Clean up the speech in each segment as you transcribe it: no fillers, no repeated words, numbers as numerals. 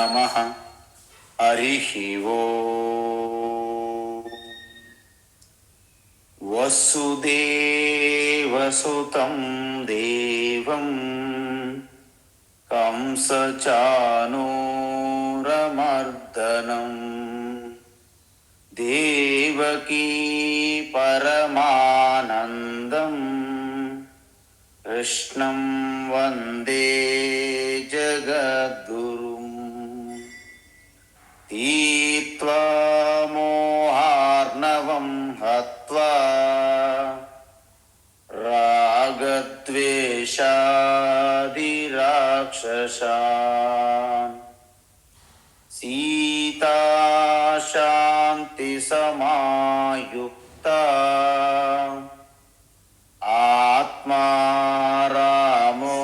నమః. హరిః ఓం. వసుదేవసుతం దేవం కంసచానూరమర్దనం దేవకీ పరమానందం కృష్ణం వందే జగద్గురుం. తీర్త్వా మోహార్ణవం హత్వా రాగద్వేషాదిరాక్షసాన్ సీతా శాంతి సమాయుక్తా ఆత్మా రామో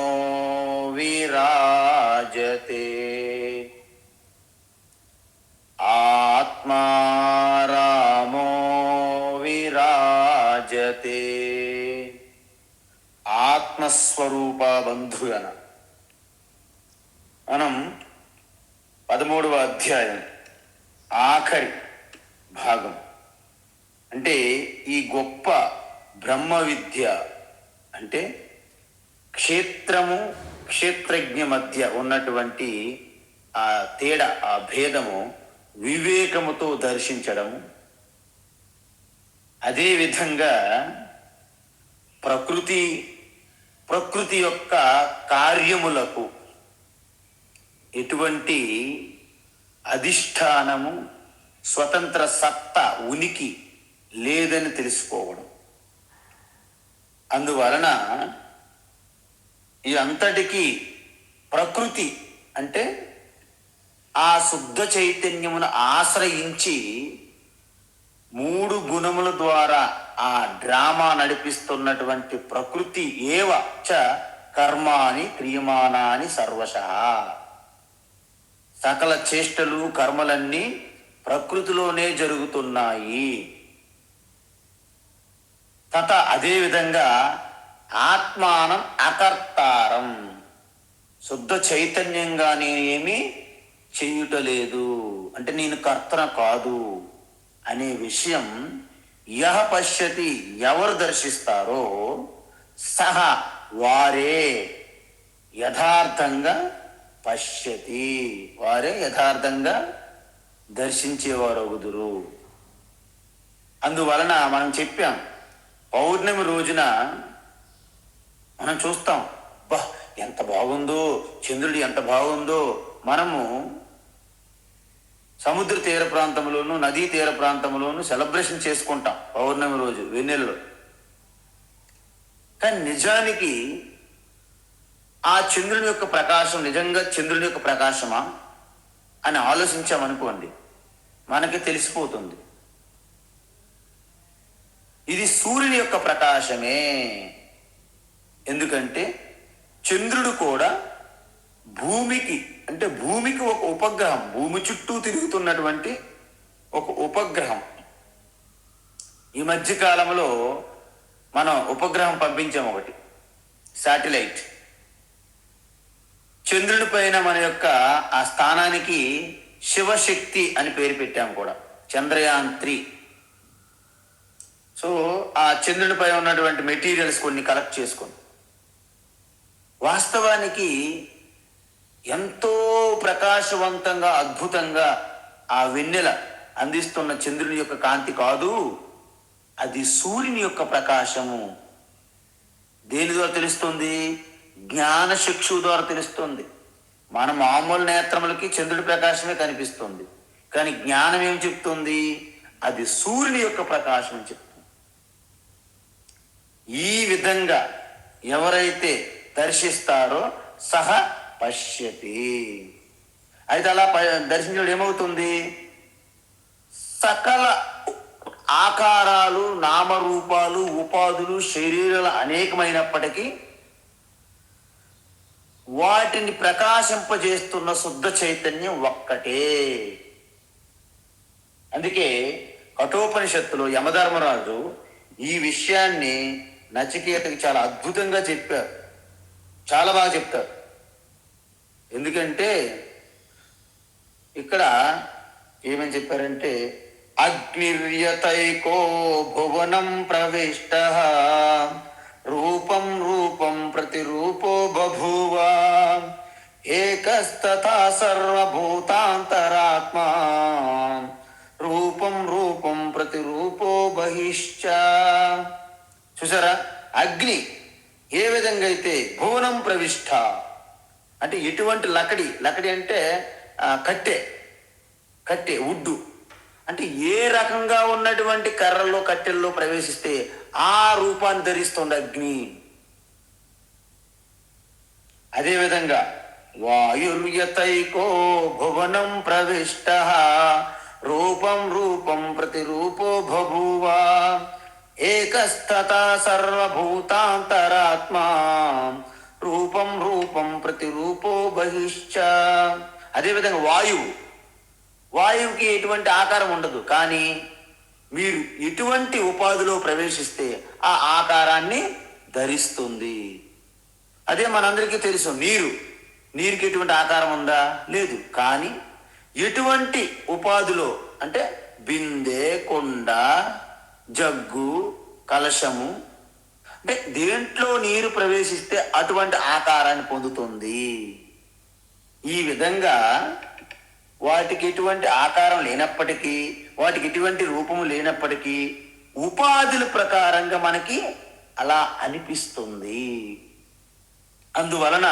విరాజతే. ఆత్మా రామో విరాజతే. ఆత్మస్వరూప బంధుగణ. మనం 13వ అధ్యాయం ఆఖరి భాగం అంటే ఈ గొప్ప బ్రహ్మ విద్య అంటే క్షేత్రము క్షేత్రజ్ఞ మధ్య ఉన్నటువంటి ఆ తేడా, ఆ భేదము వివేకముతో దర్శించడము, అదేవిధంగా ప్రకృతి యొక్క కార్యములకు ఎటువంటి అధిష్టానము, స్వతంత్ర సత్తా, ఉనికి లేదని తెలుసుకోవడం. అందువలన ఈ అంతటికీ ప్రకృతి అంటే ఆ శుద్ధ చైతన్యమును ఆశ్రయించి 3 గుణముల ద్వారా ఆ డ్రామా నడిపిస్తున్నటువంటి ప్రకృతి ఏవ చ కర్మాని క్రియమానాని సర్వశః. సకల చేష్టలు కర్మలన్నీ ప్రకృతిలోనే జరుగుతున్నాయి. తత అదేవిధంగా ఆత్మానం అకర్తారం, శుద్ధ చైతన్యంగా నేనేమి చేయుటలేదు అంటే నేను కర్తన కాదు అనే విషయం యహ పశ్యతి, ఎవరు దర్శిస్తారో సహ వారే యథార్థంగా పశ్యతి, వారే యథార్థంగా దర్శించేవారగుదురు. అందువలన మనం చెప్పాం, పౌర్ణమి రోజున మనం చూస్తాం, బా ఎంత బాగుందో, చంద్రుడు ఎంత బాగుందో. మనము సముద్ర తీర ప్రాంతంలోను నదీ తీర ప్రాంతంలోను సెలబ్రేషన్ చేసుకుంటాం పౌర్ణమి రోజు వెన్నెలలో. కానీ నిజానికి ఆ చంద్రుని యొక్క ప్రకాశం నిజంగా చంద్రుని యొక్క ప్రకాశమా అని ఆలోచించామనుకోండి, మనకి తెలిసిపోతుంది ఇది సూర్యుని యొక్క ప్రకాశమే. ఎందుకంటే చంద్రుడు కూడా భూమికి అంటే భూమికి ఒక ఉపగ్రహం, భూమి చుట్టూ తిరుగుతున్నటువంటి ఒక ఉపగ్రహం. ఈ మధ్య కాలంలో మనం ఉపగ్రహం పంపించాం, ఒకటి శాటిలైట్. చంద్రుడి పైన మన యొక్క ఆ స్థానానికి శివశక్తి అని పేరు పెట్టాం కూడా, చంద్రయాన్-3. సో ఆ చంద్రుడిపై ఉన్నటువంటి మెటీరియల్స్ కొన్ని కలెక్ట్ చేసుకొని వాస్తవానికి ఎంతో ప్రకాశవంతంగా అద్భుతంగా ఆ వెన్నెల అందిస్తున్న చంద్రుని యొక్క కాంతి కాదు, అది సూర్యుని యొక్క ప్రకాశము. దేని ద్వారా తెలుస్తుంది? జ్ఞానచక్షు ద్వారా తెలుస్తుంది. మన మామూలు నేత్రములకి చంద్రుడి ప్రకాశమే కనిపిస్తుంది, కానీ జ్ఞానం ఏం చెప్తుంది? అది సూర్యుని యొక్క ప్రకాశం చెప్తుంది. ఈ విధంగా ఎవరైతే దర్శిస్తారో సహ పశ్యతి. అయితే అలా దర్శించడం ఏమవుతుంది? సకల ఆకారాలు, నామరూపాలు, ఉపాధులు, శరీరాలు అనేకమైనప్పటికీ వాటిని ప్రకాశింపజేస్తున్న శుద్ధ చైతన్యం ఒక్కటే. అందుకే కఠోపనిషత్తులో యమధర్మరాజు ఈ విషయాన్ని నచికేతకి చాలా అద్భుతంగా చెప్పారు, చాలా బాగా చెప్తారు. ఎందుకంటే ఇక్కడ ఏమని చెప్పారంటే అగ్నిర్యతైకో భువనం ప్రవిష్ట రూపం రూపం ప్రతిరూపో బభూవ ఏకస్తథా సర్వభూతాంతరాత్మా రూపం రూపం ప్రతిరూపో బహిశ్చ. చూసారా, అగ్ని ఏ విధంగా అయితే భువనం ప్రవిష్ట అంటే ఎటువంటి లకడి అంటే కట్టె ఉడ్డు అంటే ఏ రకంగా ఉన్నటువంటి కర్రల్లో కట్టెల్లో ప్రవేశిస్తే ఆ రూపాన్ని ధరిస్తుంది అగ్ని. అదేవిధంగా వాయుర్యతైకో భువనం ప్రవిష్ట రూపం రూపం ప్రతిరూపో బభూవ ఏకస్తథా సర్వభూతాంతరాత్మా రూపం రూపం ప్రతిరూపో బహిశ్చ. అదేవిధంగా వాయువుకి ఎటువంటి ఆకారం ఉండదు, కానీ మీరు ఎటువంటి ఉపాధిలో ప్రవేశిస్తే ఆ ఆకారాన్ని ధరిస్తుంది. అదే మనందరికీ తెలుసు, నీరుకి ఎటువంటి ఆకారం ఉందా? లేదు. కానీ ఎటువంటి ఉపాధిలో అంటే బిందె, కొండ, జగ్గు, కలశము అంటే దేంట్లో నీరు ప్రవేశిస్తే అటువంటి ఆకారాన్ని పొందుతుంది. ఈ విధంగా వాటికి ఎటువంటి ఆకారం లేనప్పటికీ, వాటికి ఎటువంటి రూపము లేనప్పటికీ ఉపాధుల ప్రకారంగా మనకి అలా అనిపిస్తుంది. అందువలన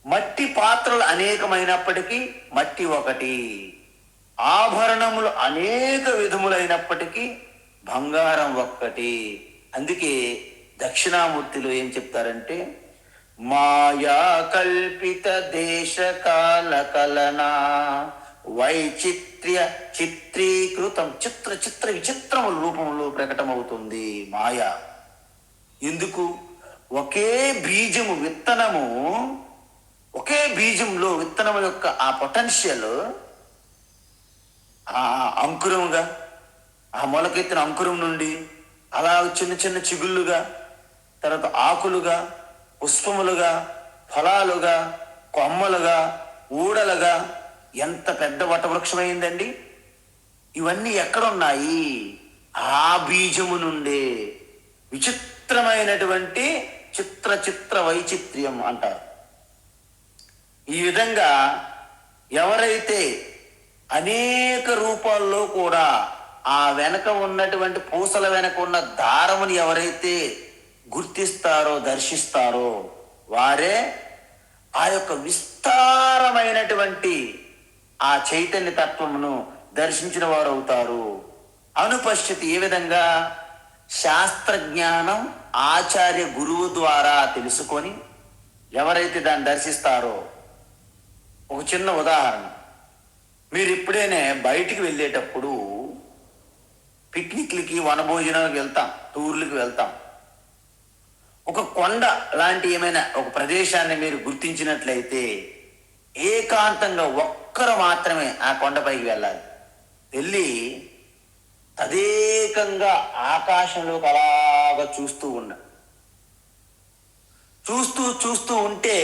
మట్టి పాత్రలు అనేకమైనప్పటికీ మట్టి ఒకటి, ఆభరణములు అనేక విధములైనప్పటికీ బంగారం ఒక్కటి. అందుకే దక్షిణామూర్తిలో ఏం చెప్తారంటే మాయా కల్పిత దేశ కాల కలనా వైచిత్ర్య చిత్రీకృతం చిత్ర విచిత్రముల రూపంలో ప్రకటమవుతుంది మాయ. ఎందుకు? ఒకే బీజము విత్తనము, ఒకే బీజంలో విత్తనము యొక్క ఆ పొటెన్షియల్ ఆ అంకురముగా, ఆ మొలకెత్తిన అంకురం నుండి అలా చిన్న చిన్న చిగుళ్ళుగా, తర్వాత ఆకులుగా, పుష్పములుగా, ఫలాలుగా, కొమ్మలుగా, ఊడలుగా ఎంత పెద్ద వటవృక్షమైందండి. ఇవన్నీ ఎక్కడున్నాయి? ఆ బీజము నుండే. విచిత్రమైనటువంటి చిత్ర వైచిత్ర్యం అంటారు. ఈ విధంగా ఎవరైతే అనేక రూపాల్లో కూడా ఆ వెనక ఉన్నటువంటి పూసల వెనక ఉన్న దారముని ఎవరైతే గుర్తిస్తారో, దర్శిస్తారో వారే ఆ యొక్క విస్తారమైనటువంటి ఆ చైతన్య తత్వమును దర్శించిన వారు అవుతారు. అనుపశ్యతి ఏ విధంగా? శాస్త్రజ్ఞానం ఆచార్య గురువు ద్వారా తెలుసుకొని ఎవరైతే దాన్ని దర్శిస్తారో. ఒక చిన్న ఉదాహరణ, మీరు ఎప్పుడైనా బయటికి వెళ్ళేటప్పుడు పిక్నిక్లకి, వనభోజనాలకు వెళ్తాం, టూర్లకు వెళ్తాం. ఒక కొండ లాంటి ఏమైనా ఒక ప్రదేశాన్ని మీరు గుర్తించినట్లయితే ఏకాంతంగా ఒక్కరు మాత్రమే ఆ కొండపైకి వెళ్ళాలి. వెళ్ళి తదేకంగా ఆకాశంలోకి అలాగా చూస్తూ ఉంటే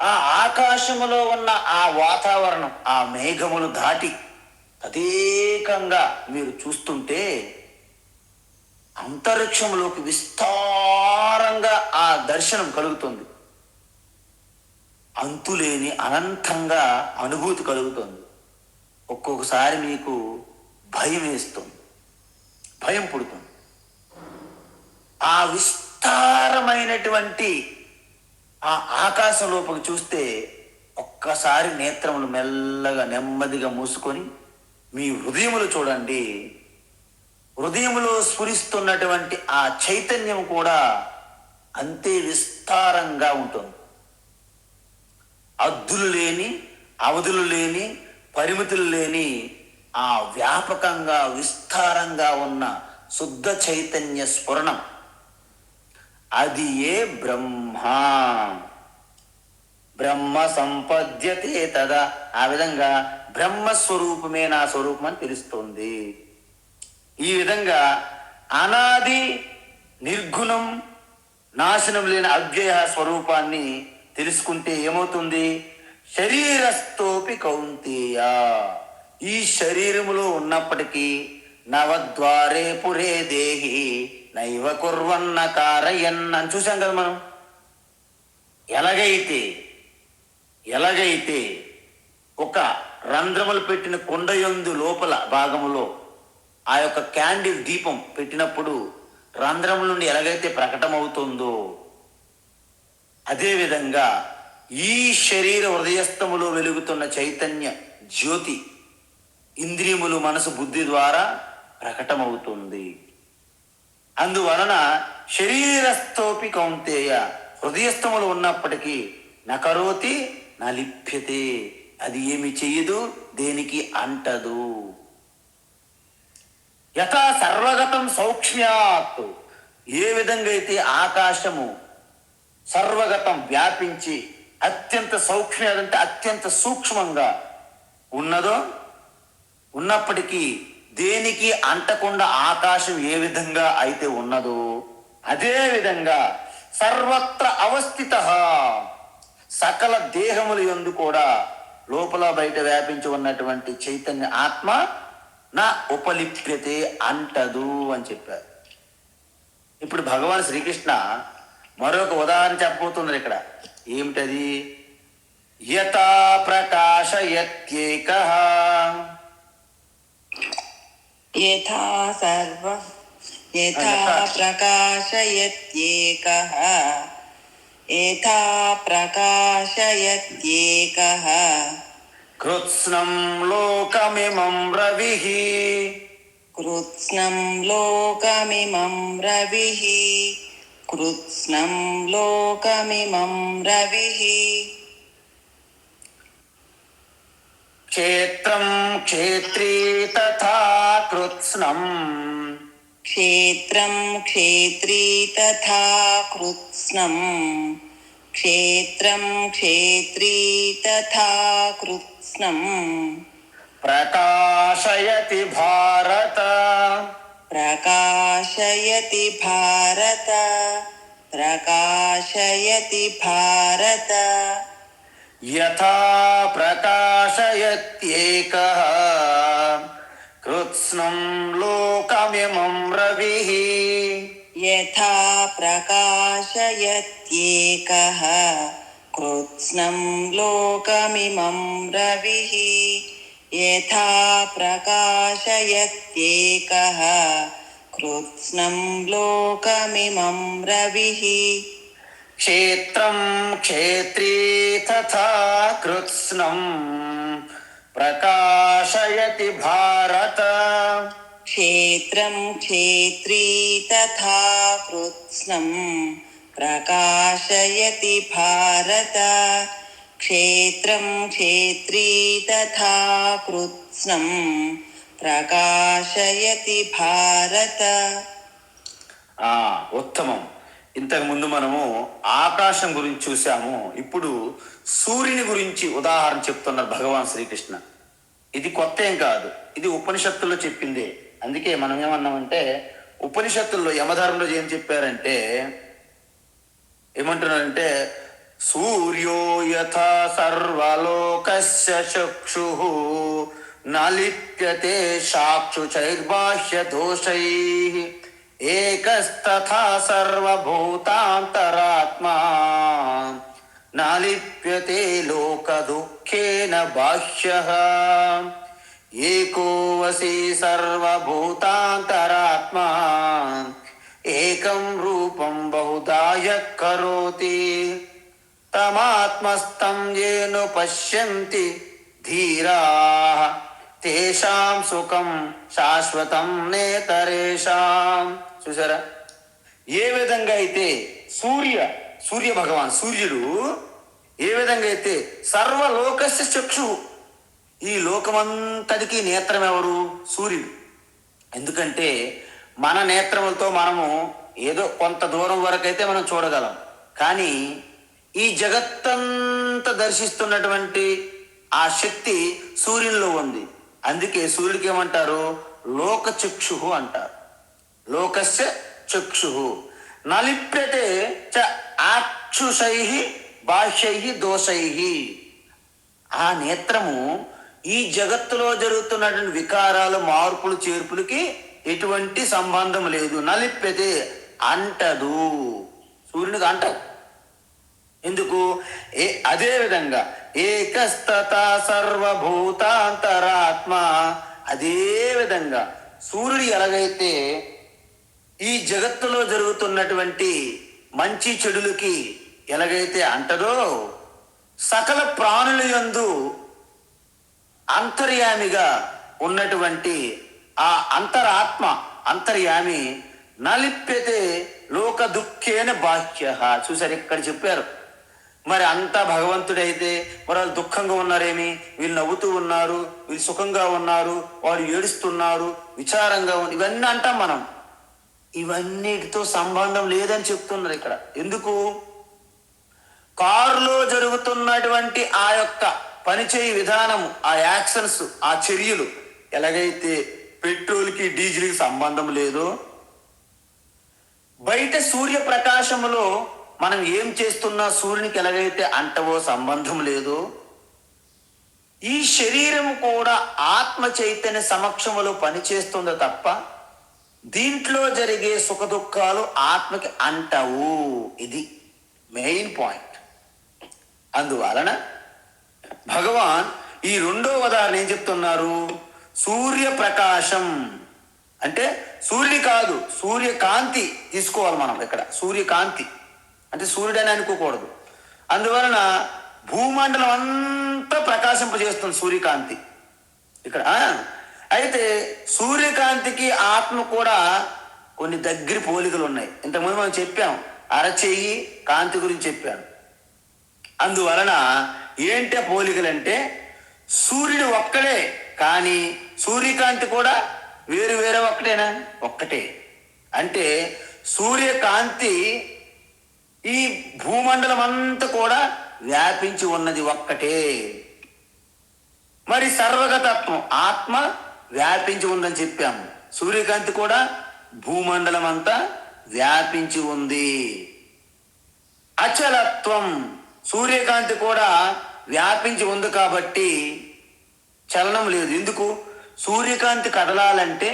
ఆ ఆకాశములో ఉన్న ఆ వాతావరణం, ఆ మేఘములు దాటి తదేకంగా మీరు చూస్తుంటే అంతరిక్షంలోకి విస్తారంగా ఆ దర్శనం కలుగుతుంది. అంతులేని అనంతంగా అనుభూతి కలుగుతుంది. ఒక్కొక్కసారి మీకు భయం వేస్తుంది, భయం పుడుతుంది. ఆ విస్తారమైనటువంటి ఆ ఆకాశంలోకి చూస్తే ఒక్కసారి నేత్రములు మెల్లగా నెమ్మదిగా మూసుకొని మీ హృదయములు చూడండి. హృదయములో స్ఫురిస్తున్నటువంటి ఆ చైతన్యం కూడా అంతే విస్తారంగా ఉంటుంది. అద్దులు లేని, అవధులు లేని, పరిమితులు లేని ఆ వ్యాపకంగా విస్తారంగా ఉన్న శుద్ధ చైతన్య స్ఫురణం, అది ఏ బ్రహ్మ సంపద్యతే తదా. ఆ విధంగా బ్రహ్మస్వరూపమే నా స్వరూపం అని తెలుస్తుంది. ఈ విధంగా అనాది నిర్గుణం నాశనం లేని అవ్యయ స్వరూపాన్ని తెలుసుకుంటే ఏమవుతుంది? శరీరస్థోపి కౌంతేయ, ఈ శరీరములో ఉన్నప్పటికీ నవద్వారే పురే దేహి నైవ కుర్వన్న కారయన్ అని చూసాం కదా మనం. ఎలాగైతే ఒక రంధ్రములు పెట్టిన కొండయందు లోపల భాగములో ఆ యొక్క క్యాండిల్ దీపం పెట్టినప్పుడు రంధ్రముల నుండి ఎలాగైతే ప్రకటమవుతుందో, అదేవిధంగా ఈ శరీర హృదయస్థములో వెలుగుతున్న చైతన్య జ్యోతి ఇంద్రియములు, మనసు, బుద్ధి ద్వారా ప్రకటమవుతుంది. అందువలన శరీరస్థోపి కౌంతేయ, హృదయస్థములు ఉన్నప్పటికీ నకరోతి నలిప్యతే, అది ఏమి చెయ్యదు, దేనికి అంటదు. యథా సర్వగతం సౌక్ష్మ్యాత్, ఏ విధంగా అయితే ఆకాశము సర్వగతం వ్యాపించి అత్యంత సౌక్ష్మ్యాత్ అంటే అత్యంత సూక్ష్మంగా ఉన్నదో, ఉన్నప్పటికీ దేనికి అంటకుండా ఆకాశం ఏ విధంగా అయితే ఉన్నదో, అదే విధంగా సర్వత్ర అవస్థిత, సకల దేహముల యందు కూడా లోపల బయట వ్యాపించి ఉన్నటువంటి చైతన్య ఆత్మ నా ఉపలిప్యతే అంటదు అని చెప్పారు. ఇప్పుడు భగవాన్ శ్రీకృష్ణ మరొక ఉదాహరణ చెప్పబోతున్నారు ఇక్కడ. ఏమిటది? యథా ప్రకాశయత్యేకః, యథా ప్రకాశయత్యేకః, యథా ప్రకాశయత్యేకః కృత్స్నం లోకమిమం రవిః, కృత్స్నం లోకమిమం రవిః, కృత్స్నం లోకమిమం రవిః క్షేత్రం క్షేత్రీ తథా కృత్స్నం, క్షేత్రం క్షేత్రీ తథా కృత్స్నం, క్షేత్రం క్షేత్రీ తథా కృత్స్నం ప్రకాశయతి భారత, ప్రకాశయతి భారత, ప్రకాశయతి భారత యథా ప్రకాశయత్యేకః కృత్స్నం లోకమిమం రవిః, యథా ప్రకాశయత్యేకః కృత్స్నం లోకమిమం రవిః, యథా ప్రకాశయత్యేకః కృత్స్నం లోకమిమం రవిః క్షేత్రం క్షేత్రీ తథా కృత్స్నం ప్రకాశయతి భారత, క్షేత్రం క్షేత్రీ తథా కృత్స్నం ప్రకాశయతి భారత, క్షేత్రం క్షేత్రీ తథా కృత్స్నం ప్రకాశయతి భారత. ఉత్తమం. ఇంతకు ముందు మనము ఆకాశం గురించి చూసాము. ఇప్పుడు సూర్యుని గురించి ఉదాహరణ చెప్తున్నారు భగవాన్ శ్రీకృష్ణ. ఇది కొత్త ఏం కాదు, ఇది ఉపనిషత్తుల్లో చెప్పిందే. అందుకే మనం ఏమన్నామంటే, ఉపనిషత్తుల్లో యమధర్మంలో ఏం చెప్పారంటే, ఏమంటున్నారంటే సూర్యో యథా సర్వలోకస్య చక్షుః నలిప్యతే సాక్షుచైర్బాహ్య దోషైః ఏకస్తథా సర్వభూతాంతరాత్మా నాలిప్యతే లోక దుఃఖేన బాహ్యః ఏకో వసి సర్వభూతాంతరాత్మా ఏకం రూపం బహుధాయ కరోతి తమాత్మస్థం ఏన పశ్యంతి ధీరాః తేషాం సుఖం శాశ్వతం నేతరేషాం. చూసారా ఏ విధంగా అయితే సూర్య భగవాన్ సూర్యుడు ఏ విధంగా అయితే సర్వలోకస్య చక్షు, ఈ లోకమంతటికి నేత్రం ఎవరు? సూర్యుడు. ఎందుకంటే మన నేత్రములతో మనము ఏదో కొంత దూరం వరకు అయితే మనం చూడగలం, కానీ ఈ జగత్తంతా దర్శిస్తున్నటువంటి ఆ శక్తి సూర్యునిలో ఉంది. అందుకే సూర్యుడికి ఏమంటారు? లోకచక్షు అంటారు. లోకస్య చక్షు నలిప్యతే చ ఆక్షుషై బాహ్యై దోషై. ఆ నేత్రము ఈ జగత్తులో జరుగుతున్నటువంటి వికారాలు, మార్పులు, చేర్పులకి ఎటువంటి సంబంధం లేదు. నలిప్పెతే అంటదు, సూర్యునికి అంటదు. ఎందుకు? అదే విధంగా ఏకస్తత సర్వభూతాంతరాత్మ, అదే విధంగా సూర్యుడు ఎలాగైతే ఈ జగత్తులో జరుగుతున్నటువంటి మంచి చెడులకి ఎలాగైతే అంటదో, సకల ప్రాణుల యందు అంతర్యామిగా ఉన్నటువంటి ఆ అంతరాత్మ, అంతర్యామి నలిప్యతే లోక దుఃఖేన బాహ్య. చూసారు, ఇక్కడ చెప్పారు. మరి అంతా భగవంతుడైతే మరి వాళ్ళు దుఃఖంగా ఉన్నారేమి? వీళ్ళు నవ్వుతూ ఉన్నారు, వీళ్ళు సుఖంగా ఉన్నారు, వాడు ఏడుస్తున్నారు, విచారంగా ఉంది, ఇవన్నీ అంటాం మనం. ఇవన్నిటితో సంబంధం లేదని చెప్తున్నారు ఇక్కడ. ఎందుకు? కారులో జరుగుతున్నటువంటి ఆ యొక్క పనిచేయి విధానము, ఆ యాక్షన్స్, ఆ చర్యలు ఎలాగైతే పెట్రోల్కి డీజిల్కి సంబంధం లేదో, బయట సూర్యప్రకాశములో మనం ఏం చేస్తున్నా సూర్యునికి ఎలాగైతే అంటవో సంబంధం లేదో, ఈ శరీరం కూడా ఆత్మ చైతన్య సమక్షములో పనిచేస్తుందో తప్ప దీంట్లో జరిగే సుఖ దుఃఖాలు ఆత్మకి అంటవు. ఇది మెయిన్ పాయింట్. అందువలన భగవాన్ ఈ రెండో ఉదాహరణ ఏం చెప్తున్నారు? సూర్యప్రకాశం అంటే సూర్యుడి కాదు, సూర్యకాంతి తీసుకోవాలి మనం ఇక్కడ. సూర్యకాంతి అంటే సూర్యుడని అనుకోకూడదు. అందువలన భూమండలం అంతా ప్రకాశింపజేస్తుంది సూర్యకాంతి ఇక్కడ. అయితే సూర్యకాంతికి ఆత్మ కూడా కొన్ని దగ్గర పోలికలు ఉన్నాయి. ఇంతకుముందు మనం చెప్పాం, అరచేయి కాంతి గురించి చెప్పాను. అందువలన ఏంటే పోలికలంటే, సూర్యుడు ఒక్కడే కానీ సూర్యకాంతి కూడా వేరు వేరే ఒక్కటేనా? ఒక్కటే. అంటే సూర్యకాంతి ఈ భూమండలం అంతా కూడా వ్యాపించి ఉన్నది ఒక్కటే. మరి సర్వగతత్వం ఆత్మ వ్యాపించి ఉందని చెప్పాము. సూర్యకాంతి కూడా భూమండలం అంతా వ్యాపించి ఉంది. అచలత్వం, సూర్యకాంతి కూడా వ్యాపించి ఉంది కాబట్టి చలనం లేదు. ఎందుకు? సూర్యకాంతి కదలాలంటే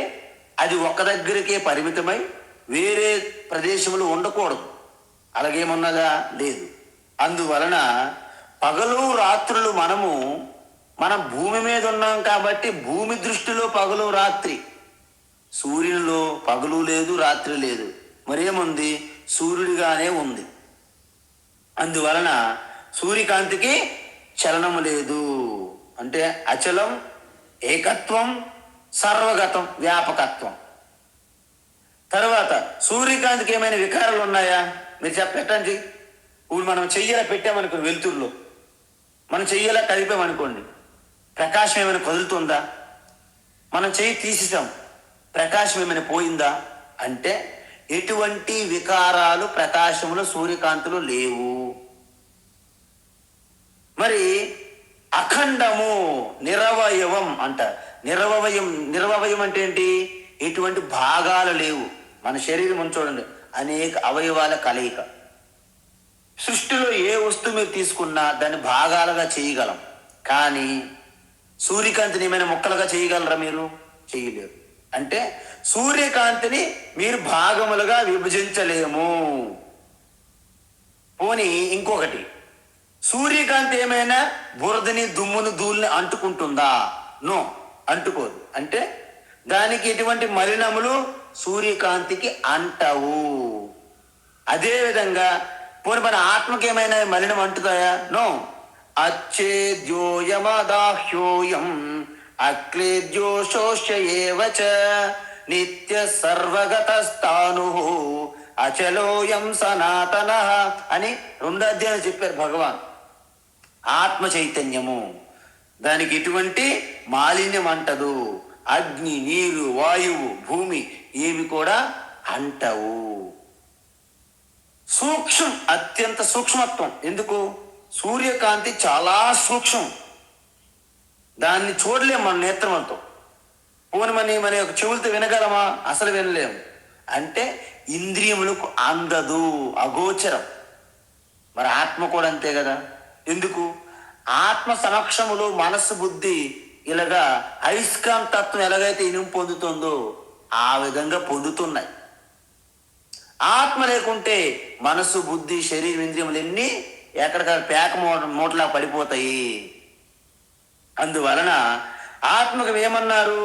అది ఒక దగ్గరికే పరిమితమై వేరే ప్రదేశంలో ఉండకూడదు. అలాగేమున్నదా? లేదు. అందువలన పగలు రాత్రులు మనం భూమి మీద ఉన్నాం కాబట్టి భూమి దృష్టిలో పగలు రాత్రి, సూర్యునిలో పగలు లేదు రాత్రి లేదు, మరేముంది? సూర్యుడిగానే ఉంది. అందువలన సూర్యకాంతికి చలనము లేదు. అంటే అచలం, ఏకత్వం, సర్వగతం, వ్యాపకత్వం. తర్వాత సూర్యకాంతికి ఏమైనా వికారాలు ఉన్నాయా? మీరు చెప్పండి. ఇప్పుడు మనం చెయ్యలా పెట్టామనుకోండి, వెలుతురులో మనం చెయ్యలా కదిపామనుకోండి, ప్రకాశం ఏమైనా కదులుతుందా? మనం చెయ్యి తీసేసాం, ప్రకాశం ఏమైనా పోయిందా? అంటే ఎటువంటి వికారాలు ప్రకాశంలో సూర్యకాంతిలో లేవు. మరి అఖండము, నిరవయవం అంటారు. నిరవయవం అంటే ఏంటి? ఎటువంటి భాగాలు లేవు. మన శరీరం చూడండి, అనేక అవయవాల కలయిక. సృష్టిలో ఏ వస్తువు మీరు తీసుకున్నా దాన్ని భాగాలుగా చేయగలం, కానీ సూర్యకాంతిని ఏమైనా ముక్కలుగా చేయగలరా? మీరు చేయలేరు. అంటే సూర్యకాంతిని మీరు భాగములుగా విభజించలేము. పోనీ ఇంకొకటి, సూర్యకాంతి ఏమైనా బురదని, దుమ్మును, ధూళిని అంటుకుంటుందా? నో, అంటుకోదు. అంటే దానికి ఎటువంటి మలినములు సూర్యకాంతికి అంటవు. అదేవిధంగా పోనీ మన ఆత్మకి ఏమైనా మలినం అంటుతాయా? నో. అచ్చేద్యోయమదాహ్యోయం అక్లేద్యో శోష్యేవచ నిత్య సర్వగతస్థాను అచలోయం సనాతన అని 2వ అధ్యాయం చెప్పారు భగవాన్. ఆత్మ చైతన్యము, దానికి ఎటువంటి మాలిన్యం అంటదు. అగ్ని, నీరు, వాయువు, భూమి ఏవి కూడా అంటవు. సూక్ష్మం, అత్యంత సూక్ష్మత్వం. ఎందుకు? సూర్యకాంతి చాలా సూక్ష్మం, దాన్ని చూడలేము మన నేత్రమంతో. పోని మన యొక్క చెవులతో వినగలమా? అసలు వినలేము. అంటే ఇంద్రియములకు అందదు, అగోచరం. మరి ఆత్మ కూడా అంతే కదా. ఎందుకు? ఆత్మ సమక్షములో మనస్సు బుద్ధి ఇలాగా అయస్కాంత తత్వం ఎలాగైతే ఇనుము పొందుతుందో ఆ విధంగా పొందుతున్నాయి. ఆత్మ లేకుంటే మనసు బుద్ధి శరీరం ఇంద్రియములు ఎన్ని ఎక్కడికక్కడ పేక మూటలా పడిపోతాయి. అందువలన ఆత్మకు ఏమన్నారు?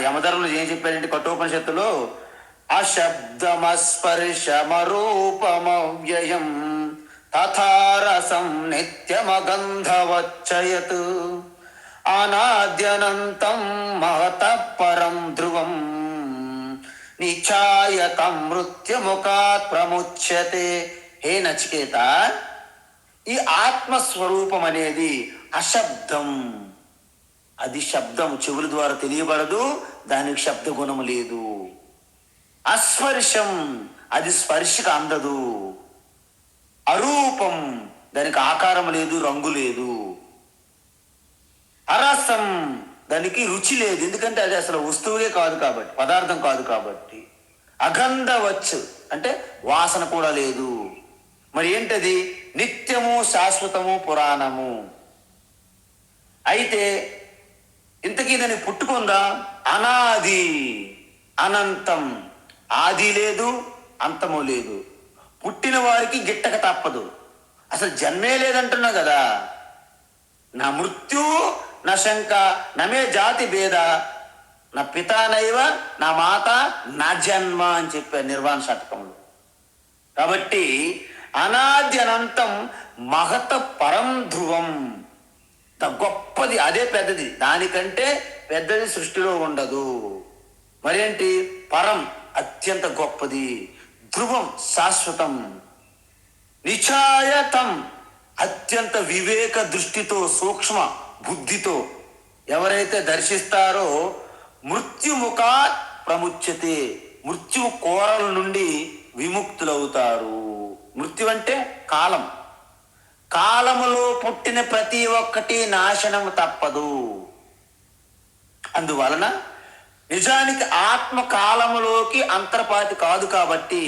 యమధర్మలు ఏం చెప్పారంటే కఠోపనిషత్తులో అశబ్దమస్పర్శమరూపమవ్యయం తథారసం నిత్యమగంధవచ్చయత్ అనాద్యనంతం మహతః పరం ధ్రువం నిచాయతం మృత్యుముఖాత్ ప్రముచ్యతే. హే నచికేత, ఈ ఆత్మస్వరూపం అనేది అశబ్దం. అది శబ్దం చెవుల ద్వారా తెలియబడదు, దానికి శబ్ద గుణము లేదు. అస్పర్శం, అది స్పర్శకు అందదు. అరూపం, దానికి ఆకారం లేదు, రంగు లేదు. అరసం, దానికి రుచి లేదు, ఎందుకంటే అది అసలు వస్తువులే కాదు కాబట్టి, పదార్థం కాదు కాబట్టి. అగంధవచ్చు అంటే వాసన కూడా లేదు. మరి ఏంటది? నిత్యము, శాశ్వతము, పురాణము. అయితే ఇంతకీ దాన్ని పుట్టుకుందా? అనాది, అనంతం. ఆది లేదు, అంతము లేదు. పుట్టిన వారికి గిట్టక తప్పదు. అసలు జన్మే లేదంటున్నా కదా. నా మృత్యు నా శంక నమే జాతి భేద నా పితానైవ నా మాత నా జన్మ అని చెప్పారు నిర్వాణ శతకంలో. కాబట్టి అనాది అనంతం మహత పరం ధ్రువం, గొప్పది, అదే పెద్దది. దానికంటే పెద్దది సృష్టిలో ఉండదు. మరేంటి? పరం, అత్యంత గొప్పది. ధ్రువం, శాశ్వతం. నిచాయతం, అత్యంత వివేక దృష్టితో, సూక్ష్మ బుద్ధితో ఎవరైతే దర్శిస్తారో మృత్యుముఖాత్ ప్రముచ్యతే, మృత్యు కోరల నుండి విముక్తులవుతారు. మృత్యు అంటే కాలం. కాలములో పుట్టిన ప్రతి ఒక్కటి నాశనము తప్పదు. అందువలన నిజానికి ఆత్మ కాలములోకి అంతర్పాతి కాదు కాబట్టి,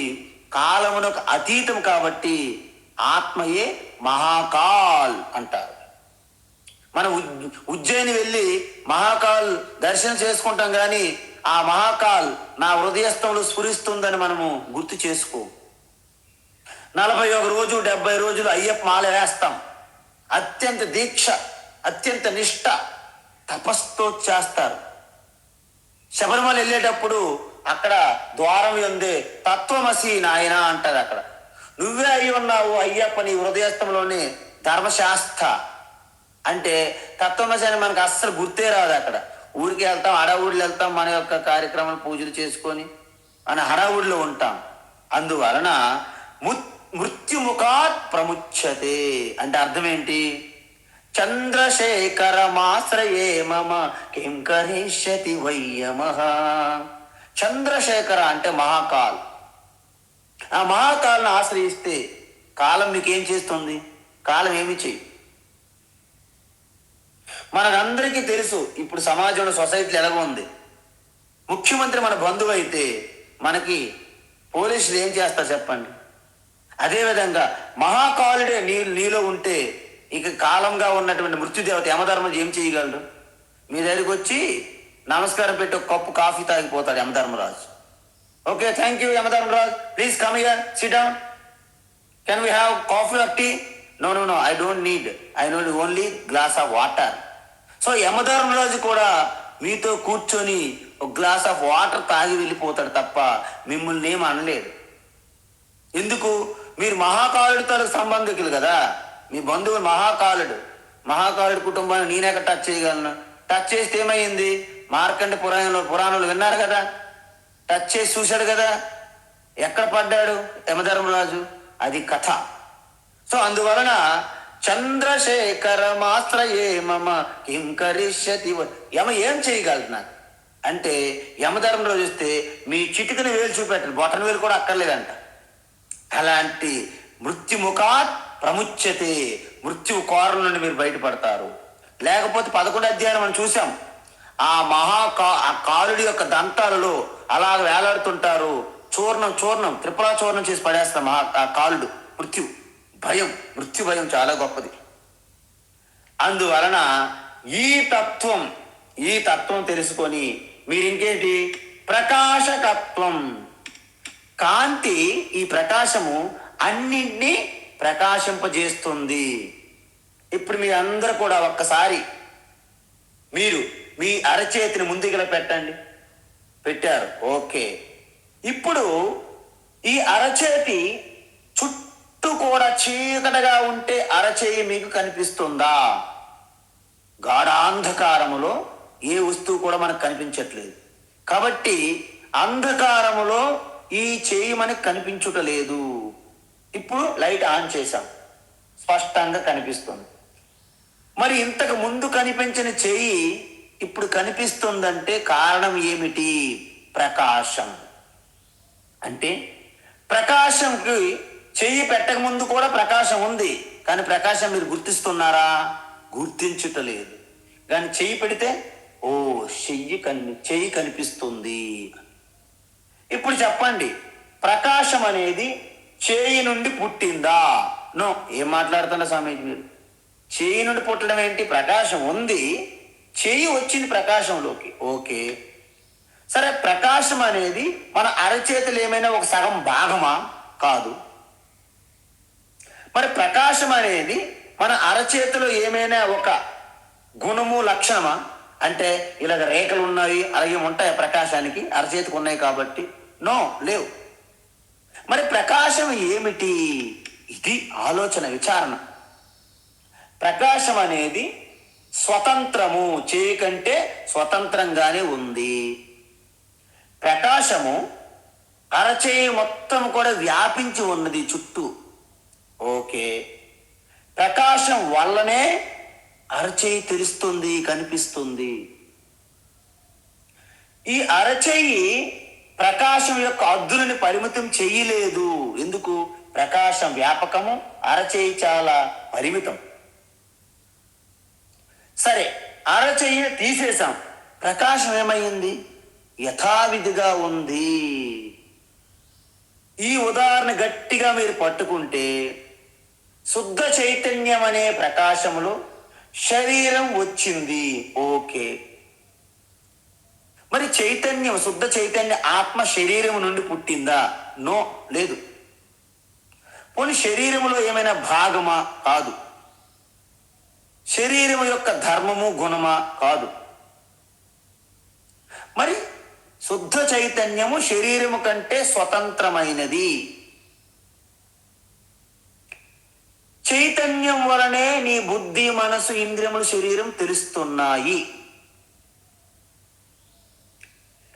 కాలమునకు అతీతం కాబట్టి ఆత్మయే మహాకాల్ అంటారు. మనం ఉజ్జయిని వెళ్ళి మహాకాల్ దర్శనం చేసుకుంటాం కానీ ఆ మహాకాల్ నా హృదయస్థంలో స్ఫురిస్తుందని మనము గుర్తు చేసుకో. 41 రోజు 70 రోజులు అయ్యప్ప మాల వేస్తాం. అత్యంత దీక్ష, అత్యంత నిష్ఠ, తపస్తో చేస్తారు. శబరిమల వెళ్ళేటప్పుడు అక్కడ ద్వారం ఉందే తత్వమసి నాయన అంటారు. అక్కడ నువ్వే అయి ఉన్నావు అయ్యప్ప నీ హృదయస్థంలోని ధర్మశాస్త్ర అంటే తత్వమసి అని మనకు అస్సలు గుర్తే రాదు. అక్కడ ఊరికి వెళ్తాం, హడావుడిలో వెళ్తాం, మన యొక్క కార్యక్రమాలు పూజలు చేసుకొని మన హడావుడిలో ఉంటాం. అందువలన మృత్యుముఖాత్ ప్రముచ్యతే అంటే అర్థం ఏంటి? చంద్రశేఖరమాశ్రయే మమ కిం కరిష్యతి వయ్యమః. చంద్రశేఖర అంటే మహాకాల్. ఆ మహాకాల్ని ఆశ్రయిస్తే కాలం మీకేం చేస్తుంది? కాలం ఏమి చెయ్యి. మనకందరికీ తెలుసు ఇప్పుడు సమాజంలో, సొసైటీలో ఎలాగో ఉంది. ముఖ్యమంత్రి మన బంధువు అయితే మనకి పోలీసులు ఏం చేస్తారు చెప్పండి? అదేవిధంగా మహాకాలుడే నీలో ఉంటే ఇక కాలంగా ఉన్నటువంటి మృత్యుదేవత యమధర్మరాజు ఏం చేయగలడు? మీ దగ్గరికి వచ్చి నమస్కారం పెట్టి ఒక కప్పు కాఫీ తాగిపోతాడు Yamadharmaraju. Okay, thank you Yamadharmaraju, please come here, sit down, can we have coffee or tea? No no no, I don't need, I need only glass of water. So Yamadharmaraju కూడా మీతో కూర్చొని ఒక గ్లాస్ ఆఫ్ వాటర్ తాగి వెళ్ళిపోతాడు తప్ప మిమ్మల్ని ఏం అనలేడు. ఎందుకు? మీరు మహాకాలుడితో సంబంధికులు కదా. మీ బంధువు మహాకాలుడు కుటుంబాన్ని నేనెక్కడ టచ్ చేయగలను? టచ్ చేస్తే ఏమైంది? మార్కండ పురాణాలు విన్నారు కదా, టచ్ చేసి చూశాడు కదా, ఎక్కడ పడ్డాడు యమధర్మరాజు? అది కథ. సో అందువలన చంద్రశేఖరమాశ్రయే మమ కిం కరిష్యతి. యమ ఏం చేయగలదు నాకు అంటే, యమధర్మరాజు వస్తే మీ చిటికని వేలు చూపెట్టాలి, బొటన వేలు కూడా అక్కర్లేదంట. అలాంటి మృత్యుముఖాత్ ప్రముచ్యతే, మృత్యు కోరల నుండి మీరు బయటపడతారు. లేకపోతే 11వ అధ్యాయం మనం చూసాం. ఆ కాలుడి యొక్క దంతాలలో అలా వేలాడుతుంటారు. చూర్ణం త్రిపురా చూర్ణం చేసి పడేస్తాం ఆ కాలుడు. మృత్యు భయం చాలా గొప్పది. అందువలన ఈ తత్వం తెలుసుకొని మీరు ఇంకేంటి ప్రకాశకత్వం, కాంతి, ఈ ప్రకాశము అన్నింటినీ ప్రకాశింపజేస్తుంది. ఇప్పుడు మీ అందరూ కూడా ఒక్కసారి మీరు మీ అరచేతిని ముందుగా పెట్టండి. పెట్టారు, ఓకే. ఇప్పుడు ఈ అరచేతి చుట్టూ కూడా చీకటిగా ఉంటే అరచేయి మీకు కనిపిస్తుందా? గాఢాంధకారములో ఏ వస్తువు కూడా మనకు కనిపించట్లేదు. కాబట్టి అంధకారములో ఈ చేయి మనకు కనిపించుటలేదు. ఇప్పుడు లైట్ ఆన్ చేశాం, స్పష్టంగా కనిపిస్తుంది. మరి ఇంతకు ముందు కనిపించిన చేయి ఇప్పుడు కనిపిస్తుందంటే కారణం ఏమిటి? ప్రకాశం. అంటే ప్రకాశంకి చెయ్యి పెట్టక ముందు కూడా ప్రకాశం ఉంది, కానీ ప్రకాశం మీరు గుర్తిస్తున్నారా? గుర్తించుటలేదు. కానీ చెయ్యి పెడితే ఓ చెయ్యి కనిపిస్తుంది. ఇప్పుడు చెప్పండి, ప్రకాశం అనేది చేయి నుండి పుట్టిందా? నో. ఏం మాట్లాడుతున్నా స్వామీజీ మీరు? చేయి నుండి పుట్టడం ఏంటి? ప్రకాశం ఉంది, చేయి వచ్చింది ప్రకాశంలోకి. ఓకే, సరే. ప్రకాశం అనేది మన అరచేతులు ఏమైనా ఒక సగం భాగమా? కాదు. మరి ప్రకాశం అనేది మన అరచేతిలో ఏమైనా ఒక గుణము, లక్షణమా? అంటే ఇలాగ రేఖలు ఉన్నాయి, అలాగే ఉంటాయి ప్రకాశానికి, అరచేతికి ఉన్నాయి కాబట్టి? నో, లేవు. మరి ప్రకాశం ఏమిటి? ఇది ఆలోచన, విచారణ. ప్రకాశం అనేది స్వతంత్రము, చేయి కంటే స్వతంత్రంగానే ఉంది. ప్రకాశము అరచేయి మొత్తం కూడా వ్యాపించి ఉన్నది చుట్టూ. ఓకే, ప్రకాశం వల్లనే అరచేయి తెలుస్తుంది, కనిపిస్తుంది. ఈ అరచేయి ప్రకాశం యొక్క హద్దులను పరిమితం చెయ్యలేదు. ఎందుకు? ప్రకాశం వ్యాపకము, అరచేయి చాలా పరిమితం. సరే, అరచేయిని తీసేశాం, ప్రకాశం ఏమైంది? యథావిధిగా ఉంది. ఈ ఉదాహరణ గట్టిగా మీరు పట్టుకుంటే, శుద్ధ చైతన్యం అనే ప్రకాశములో శరీరం వచ్చింది. ఓకే, మరి చైతన్యం, శుద్ధ చైతన్య ఆత్మ శరీరం నుండి పుట్టిందా? నో, లేదు. పోనీ శరీరములో ఏమైనా భాగమా? కాదు. శరీరం యొక్క ధర్మము, గుణమా? కాదు. మరి శుద్ధ చైతన్యము శరీరము కంటే స్వతంత్రమైనది. చైతన్యం వలనే నీ బుద్ధి, మనసు, ఇంద్రియములు, శరీరం తెలుస్తున్నాయి.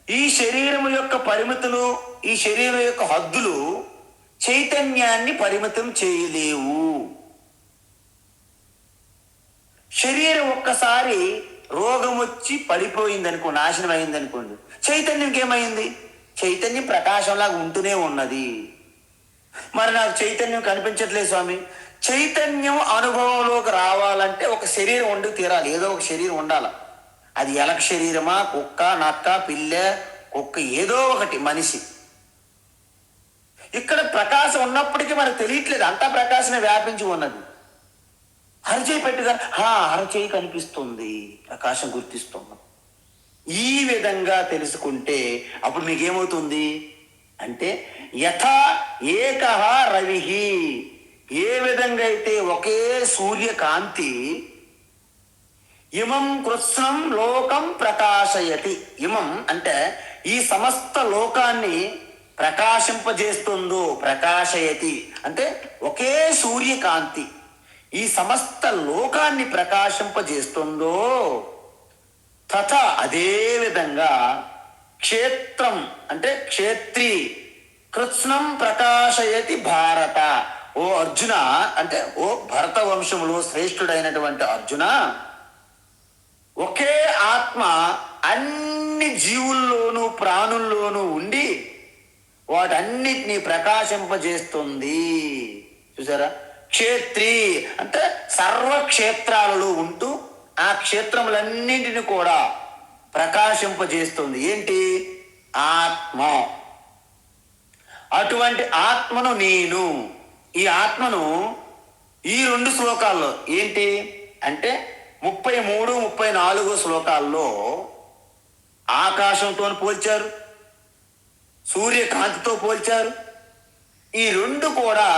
ఈ శరీరము యొక్క పరిమితులు, ఈ శరీరం యొక్క హద్దులు చైతన్యాన్ని పరిమితం చేయలేవు. శరీరం ఒక్కసారి రోగం వచ్చి పడిపోయింది అనుకో, నాశనం అయింది అనుకోండి, చైతన్యంకి ఏమైంది? చైతన్యం ప్రకాశంలాగా ఉంటూనే ఉన్నది. మరి నాకు చైతన్యం కనిపించట్లేదు స్వామి. చైతన్యం అనుభవంలోకి రావాలంటే ఒక శరీరం ఉండి తీరాలి, ఏదో ఒక శరీరం ఉండాలి. అది ఎలక శరీరమా, కుక్క, నక్క, పిల్ల, కుక్క, ఏదో ఒకటి, మనిషి. ఇక్కడ ప్రకాశం ఉన్నప్పటికీ మనకు తెలియట్లేదు, అంతా ప్రకాశమే వ్యాపించి ఉన్నది. అరచేయి పెట్టుగా అరచేయి కనిపిస్తుంది, ప్రకాశం గుర్తిస్తుంది. ఈ విధంగా తెలుసుకుంటే అప్పుడు మీకేమవుతుంది అంటే, యథా ఏకః రవిః, ఏ విధంగా అయితే ఒకే సూర్యకాంతి ఇమం కృత్స్నం లోకం ప్రకాశయతి. ఇమం అంటే ఈ సమస్త లోకాన్ని ప్రకాశింపజేస్తుందో, ప్రకాశయతి అంటే ఒకే సూర్యకాంతి ఈ సమస్త లోకాన్ని ప్రకాశింపజేస్తుందో, తథ అదే విధంగా క్షేత్రం అంటే క్షేత్రి కృత్స్నం ప్రకాశయతి భారత. ఓ అర్జున, అంటే ఓ భరత వంశములో శ్రేష్ఠుడైనటువంటి అర్జున, ఒకే ఆత్మ అన్ని జీవుల్లోనూ ప్రాణుల్లోనూ ఉండి వాటన్నిటినీ ప్రకాశింపజేస్తుంది. చూసారా? క్షేత్రి అంటే సర్వక్షేత్రాలలో ఉంటూ ఆ క్షేత్రములన్నింటిని కూడా ప్రకాశింపజేస్తుంది. ఏంటి? ఆత్మ. అటువంటి ఆత్మను నేను, ఈ ఆత్మను ఈ 2 శ్లోకాల్లో ఏంటి? అంటే 33, 34 శ్లోకాల్లో ఆకాశంతో పోల్చారు, సూర్యకాంతితో పోల్చారు. ఈ రెండు కూడా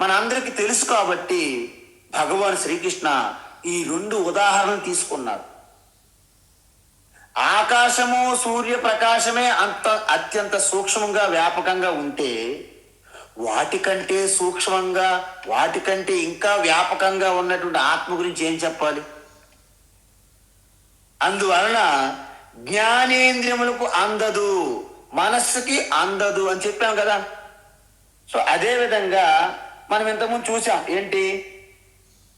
మనందరికీ తెలుసు కాబట్టి భగవాన్ శ్రీకృష్ణ ఈ రెండు ఉదాహరణలు తీసుకున్నారు. ఆకాశము సూర్యప్రకాశమే అత్యంత సూక్ష్మంగా వ్యాపకంగా ఉంటే వాటికంటే సూక్ష్మంగా, వాటికంటే ఇంకా వ్యాపకంగా ఉన్నటువంటి ఆత్మ గురించి ఏం చెప్పాలి? అందువలన జ్ఞానేంద్రియములకు అందదు, మనస్సుకి అందదు అని చెప్పాం కదా. సో అదే విధంగా మనం ఇంతకుముందు చూసాం ఏంటి,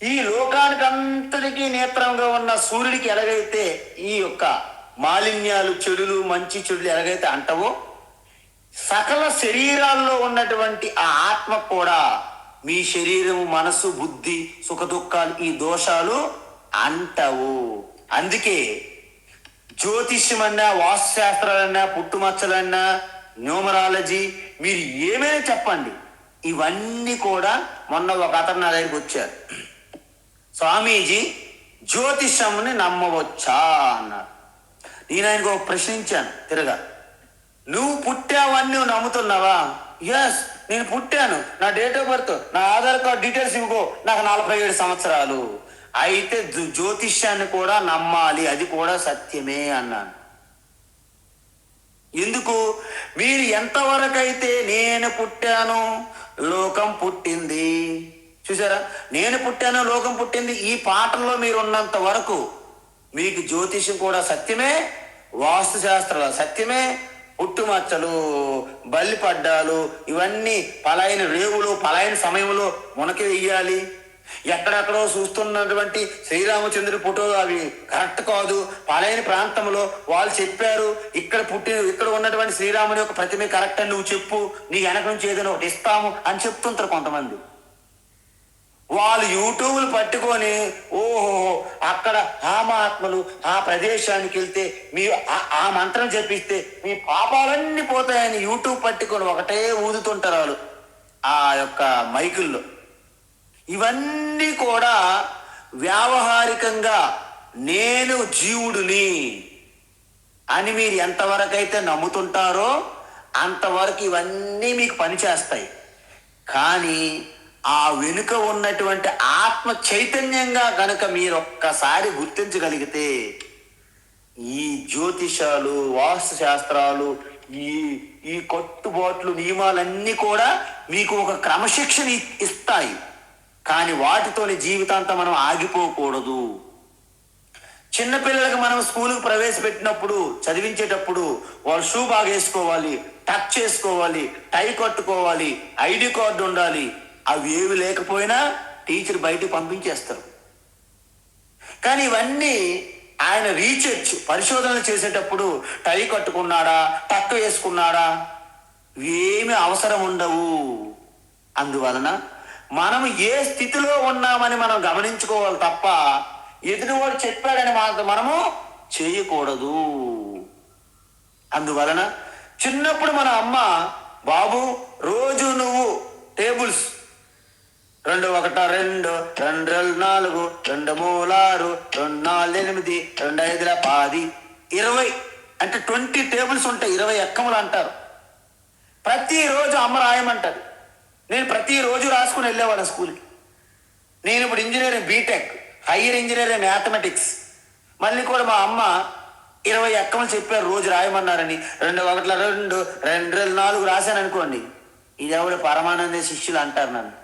ఈ లోకానికి అంతటికీ నేత్రంగా ఉన్న సూర్యుడికి ఎలాగైతే ఈ యొక్క మాలిన్యాలు, చెడులు, మంచి చెడులు ఎలాగైతే అంటవో, సకల శరీరాల్లో ఉన్నటువంటి ఆ ఆత్మ కూడా మీ శరీరం, మనసు, బుద్ధి, సుఖ దుఃఖాలు, ఈ దోషాలు అంటవు. అందుకే జ్యోతిష్యమన్నా, వాస్తుశాస్త్రాలన్నా, పుట్టుమచ్చలన్నా, న్యూమరాలజీ, మీరు ఏమైనా చెప్పండి, ఇవన్నీ కూడా మొన్న ఒక అతను నా దగ్గరికి వచ్చారు. స్వామీజీ, జ్యోతిష్యంని నమ్మవచ్చా అన్నారు. నేను ఆయనకు ఒక ప్రశ్నించాను తిరగా, నువ్వు పుట్టావని నువ్వు నమ్ముతున్నావా? ఎస్, నేను పుట్టాను, నా డేట్ ఆఫ్ బర్త్, నా ఆధార్ కార్డ్ డీటెయిల్స్ ఇవ్వకో, నాకు 47 సంవత్సరాలు. అయితే జ్యోతిష్యాన్ని కూడా నమ్మాలి, అది కూడా సత్యమే అన్నాను. ఎందుకు? మీరు ఎంతవరకు అయితే నేను పుట్టాను, లోకం పుట్టింది, చూసారా, నేను పుట్టాను, లోకం పుట్టింది, ఈ పాఠంలో మీరు ఉన్నంత వరకు మీకు జ్యోతిష్యం కూడా సత్యమే, వాస్తు శాస్త్రాలు సత్యమే, పుట్టుమచ్చలు, బల్లిపడ్డాలు, ఇవన్నీ పలాయన రేవులు, పలాయన సమయంలో మునకి వెయ్యాలి. ఎక్కడెక్కడో చూస్తున్నటువంటి శ్రీరామచంద్రుడి ఫోటో అవి కరెక్ట్ కాదు, పలాయన ప్రాంతంలో వాళ్ళు చెప్పారు, ఇక్కడ ఉన్నటువంటి శ్రీరాముని యొక్క ప్రతిమ కరెక్ట్ అని నువ్వు చెప్పు, నీ వెనక నుంచి ఏదైనా ఒకటి ఇస్తాము అని చెప్తుంటారు కొంతమంది. వాళ్ళు యూట్యూబ్లు పట్టుకొని ఓహో అక్కడ ఆత్మలు ఆ ప్రదేశానికి వెళ్తే మీ ఆ మంత్రం చెప్పిస్తే మీ పాపాలన్నీ పోతాయని యూట్యూబ్ పట్టుకొని ఒకటే ఊదుతుంటారు వాళ్ళు ఆ యొక్క మైకుల్లో. ఇవన్నీ కూడా వ్యావహారికంగా నేను జీవుడిని అని మీరు ఎంతవరకైతే నమ్ముతుంటారో అంతవరకు ఇవన్నీ మీకు పనిచేస్తాయి. కానీ ఆ వెనుక ఉన్నటువంటి ఆత్మ చైతన్యంగా కనుక మీరు ఒక్కసారి గుర్తించగలిగితే ఈ జ్యోతిషాలు, వాస్తు శాస్త్రాలు, ఈ కట్టుబాట్లు, నియమాలన్నీ కూడా మీకు ఒక క్రమశిక్షణ ఇస్తాయి. కానీ వాటితోని జీవితాంతం మనం ఆగిపోకూడదు. చిన్నపిల్లలకు మనం స్కూల్కి ప్రవేశపెట్టినప్పుడు, చదివించేటప్పుడు వాళ్ళు షూ బాగా వేసుకోవాలి, టచ్ చేసుకోవాలి, టై కట్టుకోవాలి, ఐడి కార్డు ఉండాలి. అవి ఏవి లేకపోయినా టీచర్ బయటకు పంపించేస్తారు. కానీ ఇవన్నీ ఆయన రీసెర్చ్ పరిశోధనలు చేసేటప్పుడు టై కట్టుకున్నాడా, టక్ వేసుకున్నాడా, ఏమి అవసరం ఉండవు. అందువలన మనం ఏ స్థితిలో ఉన్నామని మనం గమనించుకోవాలి తప్ప ఎదుటివాడు చెప్పాడని మనము చేయకూడదు. అందువలన చిన్నప్పుడు మన అమ్మ, బాబు రోజు నువ్వు టేబుల్స్ 2 1 2 2 4 2 3 6 2 4 8 2 5 10 20 అంటే 20 టేబుల్స్ ఉంటాయి, 20 ఎక్కములు అంటారు. ప్రతిరోజు అమ్మ రాయమంటారు. నేను ప్రతిరోజు రాసుకుని వెళ్ళేవాళ్ళ స్కూల్కి. నేను ఇప్పుడు engineering BTech, higher engineering mathematics. మళ్ళీ కూడా మా అమ్మ 20 ఎక్కములు చెప్పారు రోజు రాయమన్నారని. 2 1 2 2 4 రాశాను అనుకోండి, ఇది ఎవరు పరమానంద శిష్యులు అంటారు నన్ను.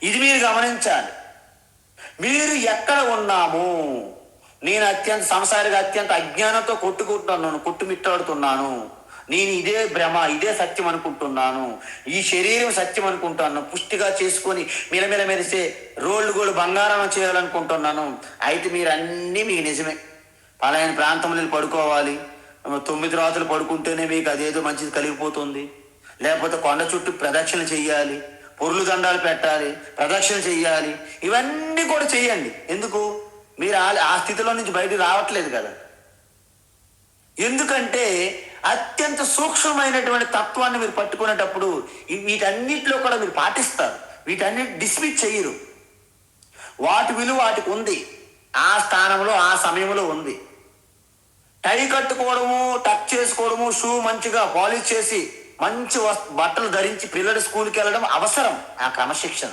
ఇది మీరు గమనించాలి. మీరు ఎక్కడ ఉన్నాము? నేను సంసారిగా అత్యంత అజ్ఞానంతో కొట్టుమిట్టాడుతున్నాను. నేను ఇదే భ్రమ, ఇదే సత్యం అనుకుంటున్నాను, ఈ శరీరం సత్యం అనుకుంటున్నాను, పుష్టిగా చేసుకొని మిలమిల మెరిసే రోడ్లు గోళ్ళు బంగారం చేయాలనుకుంటున్నాను. అయితే మీరు అన్నీ మీకు నిజమే. పలాయన ప్రాంతంలో పడుకోవాలి, 9 రాత్రులు పడుకుంటేనే మీకు అదేదో మంచిది కలిగిపోతుంది. లేకపోతే కొండ చుట్టూ ప్రదక్షిణ చెయ్యాలి, పొర్లు దండాలు పెట్టాలి, ప్రదక్షిణ చెయ్యాలి. ఇవన్నీ కూడా చెయ్యండి. ఎందుకు? మీరు ఆ స్థితిలో నుంచి బయటకు రావట్లేదు కదా. ఎందుకంటే అత్యంత సూక్ష్మమైనటువంటి తత్వాన్ని మీరు పట్టుకునేటప్పుడు వీటన్నిటిలో కూడా మీరు పాటిస్తారు, వీటన్నిటి డిస్మిస్ చెయ్యరు. వాటి విలువ వాటికి ఉంది, ఆ స్థానంలో ఆ సమయంలో ఉంది. టై కట్టుకోవడము, టక్ చేసుకోవడము, షూ మంచిగా పాలిష్ చేసి మంచి బట్టలు ధరించి పిల్లలు స్కూల్కి వెళ్ళడం అవసరం, ఆ క్రమశిక్షణ.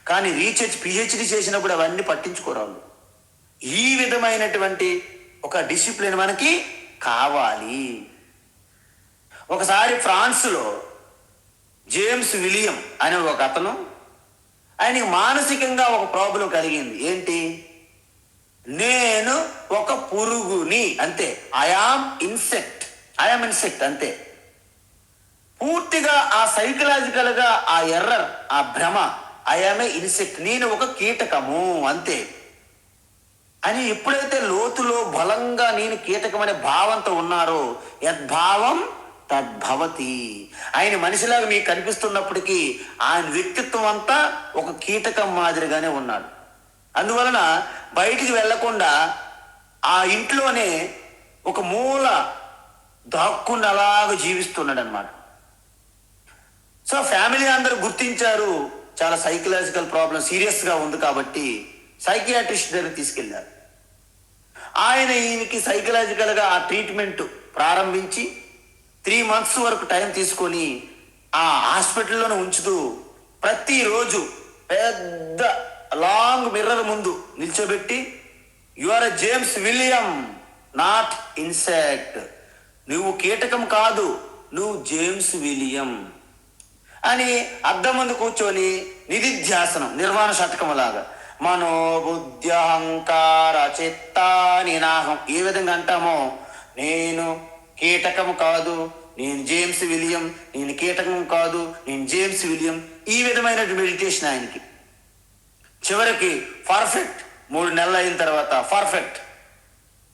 కానీ రీసెర్చ్ పిహెచ్డి చేసినప్పుడు అవన్నీ పట్టించుకోరాళ్ళు. ఈ విధమైనటువంటి ఒక డిసిప్లిన్ మనకి కావాలి. ఒకసారి ఫ్రాన్స్లో జేమ్స్ విలియం అనే ఒక అతను, ఆయనకి మానసికంగా ఒక ప్రాబ్లం కలిగింది. ఏంటి? నేను ఒక పురుగుని, అంతే. ఐఆమ్ ఇన్సెక్ట్ అంతే. పూర్తిగా ఆ సైకలాజికల్ గా ఆ ఎర్రర్, ఆ భ్రమ, ఐఆమ్ ఏ ఇన్సెక్ట్, నేను ఒక కీటకము అంతే అని ఎప్పుడైతే లోతులో బలంగా నేను కీటకం అనే భావంతో ఉన్నారో, యద్భావం తద్భవతి. ఆయన మనిషిలాగా మీకు కనిపిస్తున్నప్పటికీ ఆయన వ్యక్తిత్వం అంతా ఒక కీటకం మాదిరిగానే ఉన్నాడు. అందువలన బయటికి వెళ్లకుండా ఆ ఇంట్లోనే ఒక మూల దాక్కుని అలాగ జీవిస్తున్నాడు అనమాట. సో ఫ్యామిలీ అందరూ గుర్తించారు, చాలా సైకలాజికల్ ప్రాబ్లం సీరియస్ గా ఉంది కాబట్టి సైకియాట్రిస్ట్ దగ్గర తీసుకెళ్లారు. ఆయన ఈయనకి సైకలాజికల్ గా ఆ ట్రీట్మెంట్ ప్రారంభించి 3 months వరకు టైం తీసుకొని ఆ హాస్పిటల్లోనే ఉంచుతూ ప్రతిరోజు పెద్ద లాంగ్ మిర్రర్ ముందు నిల్చోబెట్టి, you are a James William, not insect, నువ్వు కీటకం కాదు, నువ్వు జేమ్స్ విలియం అని అద్దం ముందు కూర్చొని నిధిధ్యాసనం, నిర్వాణ శతకం లాగా మనోబుద్ధి అహంకార చిత్త నినాహం ఏ విధంగా అంటామో, నేను కీటకం కాదు, నేను జేమ్స్ విలియం, నేను కీటకం కాదు, నేను జేమ్స్ విలియం, ఈ విధమైన మెడిటేషన్ ఆయనకి. చివరికి పర్ఫెక్ట్ 3 నెలలు అయిన తర్వాత పర్ఫెక్ట్.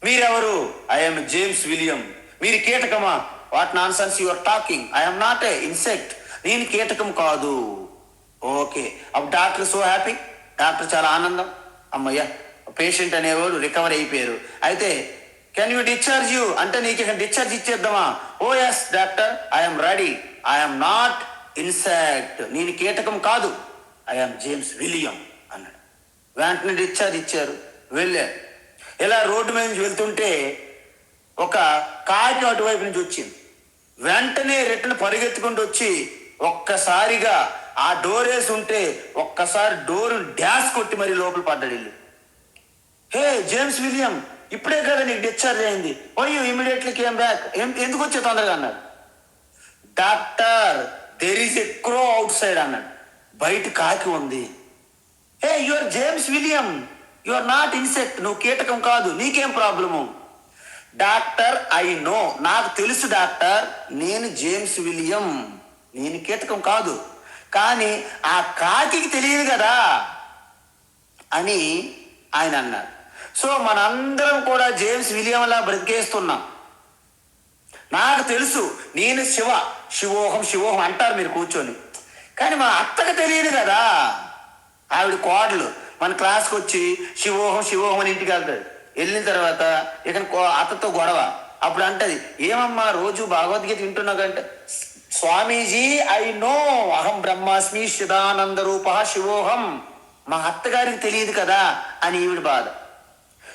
మీరెవరు? I'm James William. మీరు కీటకమా? What nonsense you are talking, I'm not a insect, నేను కీటకం కాదు. ఓకే, అప్పుడు డాక్టర్ సో హ్యాపీ, డాక్టర్ చాలా ఆనందం, అమ్మయ్య పేషెంట్ అనేవాడు రికవర్ అయిపోయారు. అయితే కెన్ యూ డిశ్చార్జ్ యూ అంటే, నీకు డిశ్చార్జ్ ఇచ్చేద్దామా? Oh yes doctor, I'm ready, I'm not insect, నేను కీటకం కాదు, ఐఎమ్ జేమ్స్ విలియం అన్నాడు. వెంటనే డిశ్చార్జ్ ఇచ్చారు, వెళ్ళారు. ఇలా రోడ్డు మీద నుంచి వెళ్తుంటే ఒక కాకి అటువైపు నుంచి వచ్చింది. వెంటనే రిటర్న్ పరిగెత్తుకుంటూ వచ్చి ఒక్కసారిగా ఆ డోర్ వేసి ఉంటే ఒక్కసారి డోర్ డ్యాష్ కొట్టి మరి లోపల పడ్డాడు ఇల్లు. హే జేమ్స్ విలియం, ఇప్పుడే కదా నీకు డిశ్చార్జ్ అయింది, why you immediately came back, ఎందుకు వచ్చే తొందరగా అన్నాడు. Doctor, there is a crow outside అన్నాడు. బయట కాకి ఉంది. Hey you are James William, you are not insect, నువ్వు కీటకం కాదు, నీకేం ప్రాబ్లము? డాక్టర్, ఐ నో, నాకు తెలుసు డాక్టర్, నేను జేమ్స్ విలియం, నేను కీటకం కాదు, కానీ ఆ కాకి తెలియదు కదా అని ఆయన అన్నారు. సో మనందరం కూడా జేమ్స్ విలియంలా బ్రతికేస్తున్నాం. నాకు తెలుసు నేను శివోహం అంటారు మీరు కూర్చొని, కానీ మా అత్తకు తెలియదు కదా. ఆవిడ కోడలు మన క్లాస్కి వచ్చి శివోహం అని ఇంటికి వెళ్తాడు. వెళ్ళిన తర్వాత ఇక అత్తతో గొడవ. అప్పుడు అంటది, ఏమమ్మా రోజు భగవద్గీత వింటున్నాకంటే, స్వామీజీ ఐ నో అహం బ్రహ్మాస్మి చిదానంద రూప శివోహం, మా అత్తగారికి తెలియదు కదా అని ఈవిడ బాధ.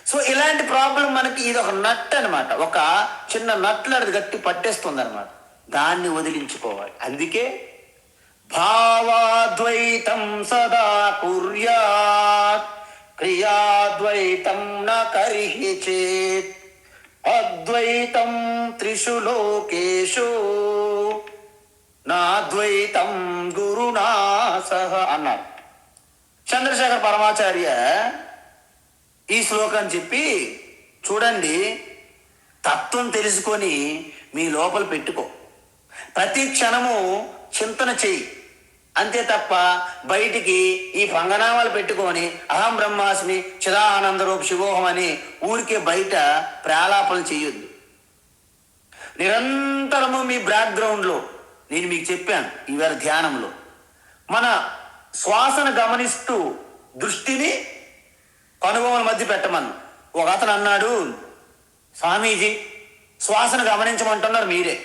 సో ఇలాంటి ప్రాబ్లం మనకి, ఇది ఒక నట్ అనమాట, ఒక చిన్న నట్లు అది గట్టి పట్టేస్తుంది అనమాట. దాన్ని వదిలించుకోవాలి. అందుకే భావాద్వైతం సదా కుర్యాత్ క్రియాద్వైతం న కరిహి చేత్ అద్వైతం త్రిషు లోకేషు నాద్వైతం గురునా సహ అన్నారు. చంద్రశేఖర్ పరమాచార్య ఈ శ్లోకాన్ని చెప్పి, చూడండి తత్వం తెలుసుకొని మీ లోపల పెట్టుకో, ప్రతి క్షణము చింతన చెయ్యి, అంతే తప్ప బయటికి ఈ పంగనామాలు పెట్టుకొని అహం బ్రహ్మాస్మి చిదానంద రూప శివోహం అని ఊరికే బయట ప్రాలాపనలు చేయొద్దు. నిరంతరము మీ బ్యాక్గ్రౌండ్లో, నేను మీకు చెప్పాను ఈవేళ ధ్యానంలో, మన శ్వాసను గమనిస్తూ దృష్టిని కనుబొమ్మల మధ్య పెట్టమన్నా. ఒక అతను అన్నాడు, స్వామీజీ శ్వాసను గమనించమంటున్నారు మీరే,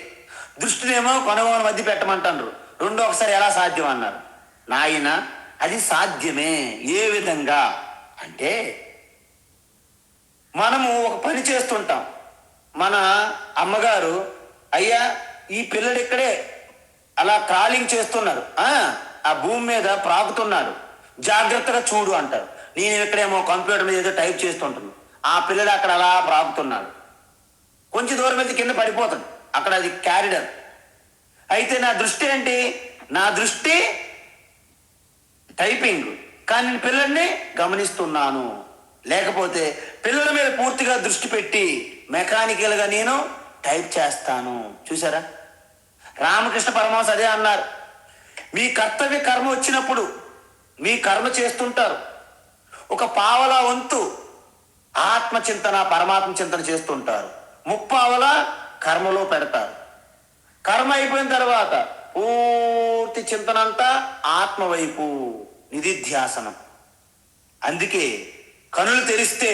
దృష్టినేమో కనుబొమ్మల మధ్య పెట్టమంటున్నారు, రెండో ఒకసారి ఎలా సాధ్యం అన్నారు. నాయన అది సాధ్యమే. ఏ విధంగా అంటే మనము ఒక పని చేస్తుంటాం. మన అమ్మగారు, అయ్యా ఈ పిల్లడు ఇక్కడే అలా క్రాలింగ్ చేస్తున్నారు, ఆ భూమి మీద ప్రాకుతున్నాడు, జాగ్రత్తగా చూడు అంటారు. నేను ఇక్కడేమో కంప్యూటర్ మీద ఏదో టైప్ చేస్తుంటాను, ఆ పిల్లడు అక్కడ అలా ప్రాకుతున్నాడు. కొంచెం దూరం వెళ్తే కింద పడిపోతాడు, అక్కడ అది క్యారిడర్. అయితే నా దృష్టి ఏంటి? నా దృష్టి టైపింగ్, కానీ నేను పిల్లల్ని గమనిస్తున్నాను. లేకపోతే పిల్లల మీద పూర్తిగా దృష్టి పెట్టి మెకానికల్గా నేను టైప్ చేస్తాను. చూసారా, రామకృష్ణ పరమహంస అదే అన్నారు. మీ కర్తవ్య కర్మ వచ్చినప్పుడు మీ కర్మ చేస్తుంటారు, ఒక పావలా వంతు ఆత్మచింతన పరమాత్మ చింతన చేస్తుంటారు, ముప్పావలా కర్మలో పెడతారు. కర్మ అయిపోయిన తర్వాత పూర్తి చింతన అంతా ఆత్మ వైపు, నిధిధ్యాసనం. అందుకే కనులు తెరిస్తే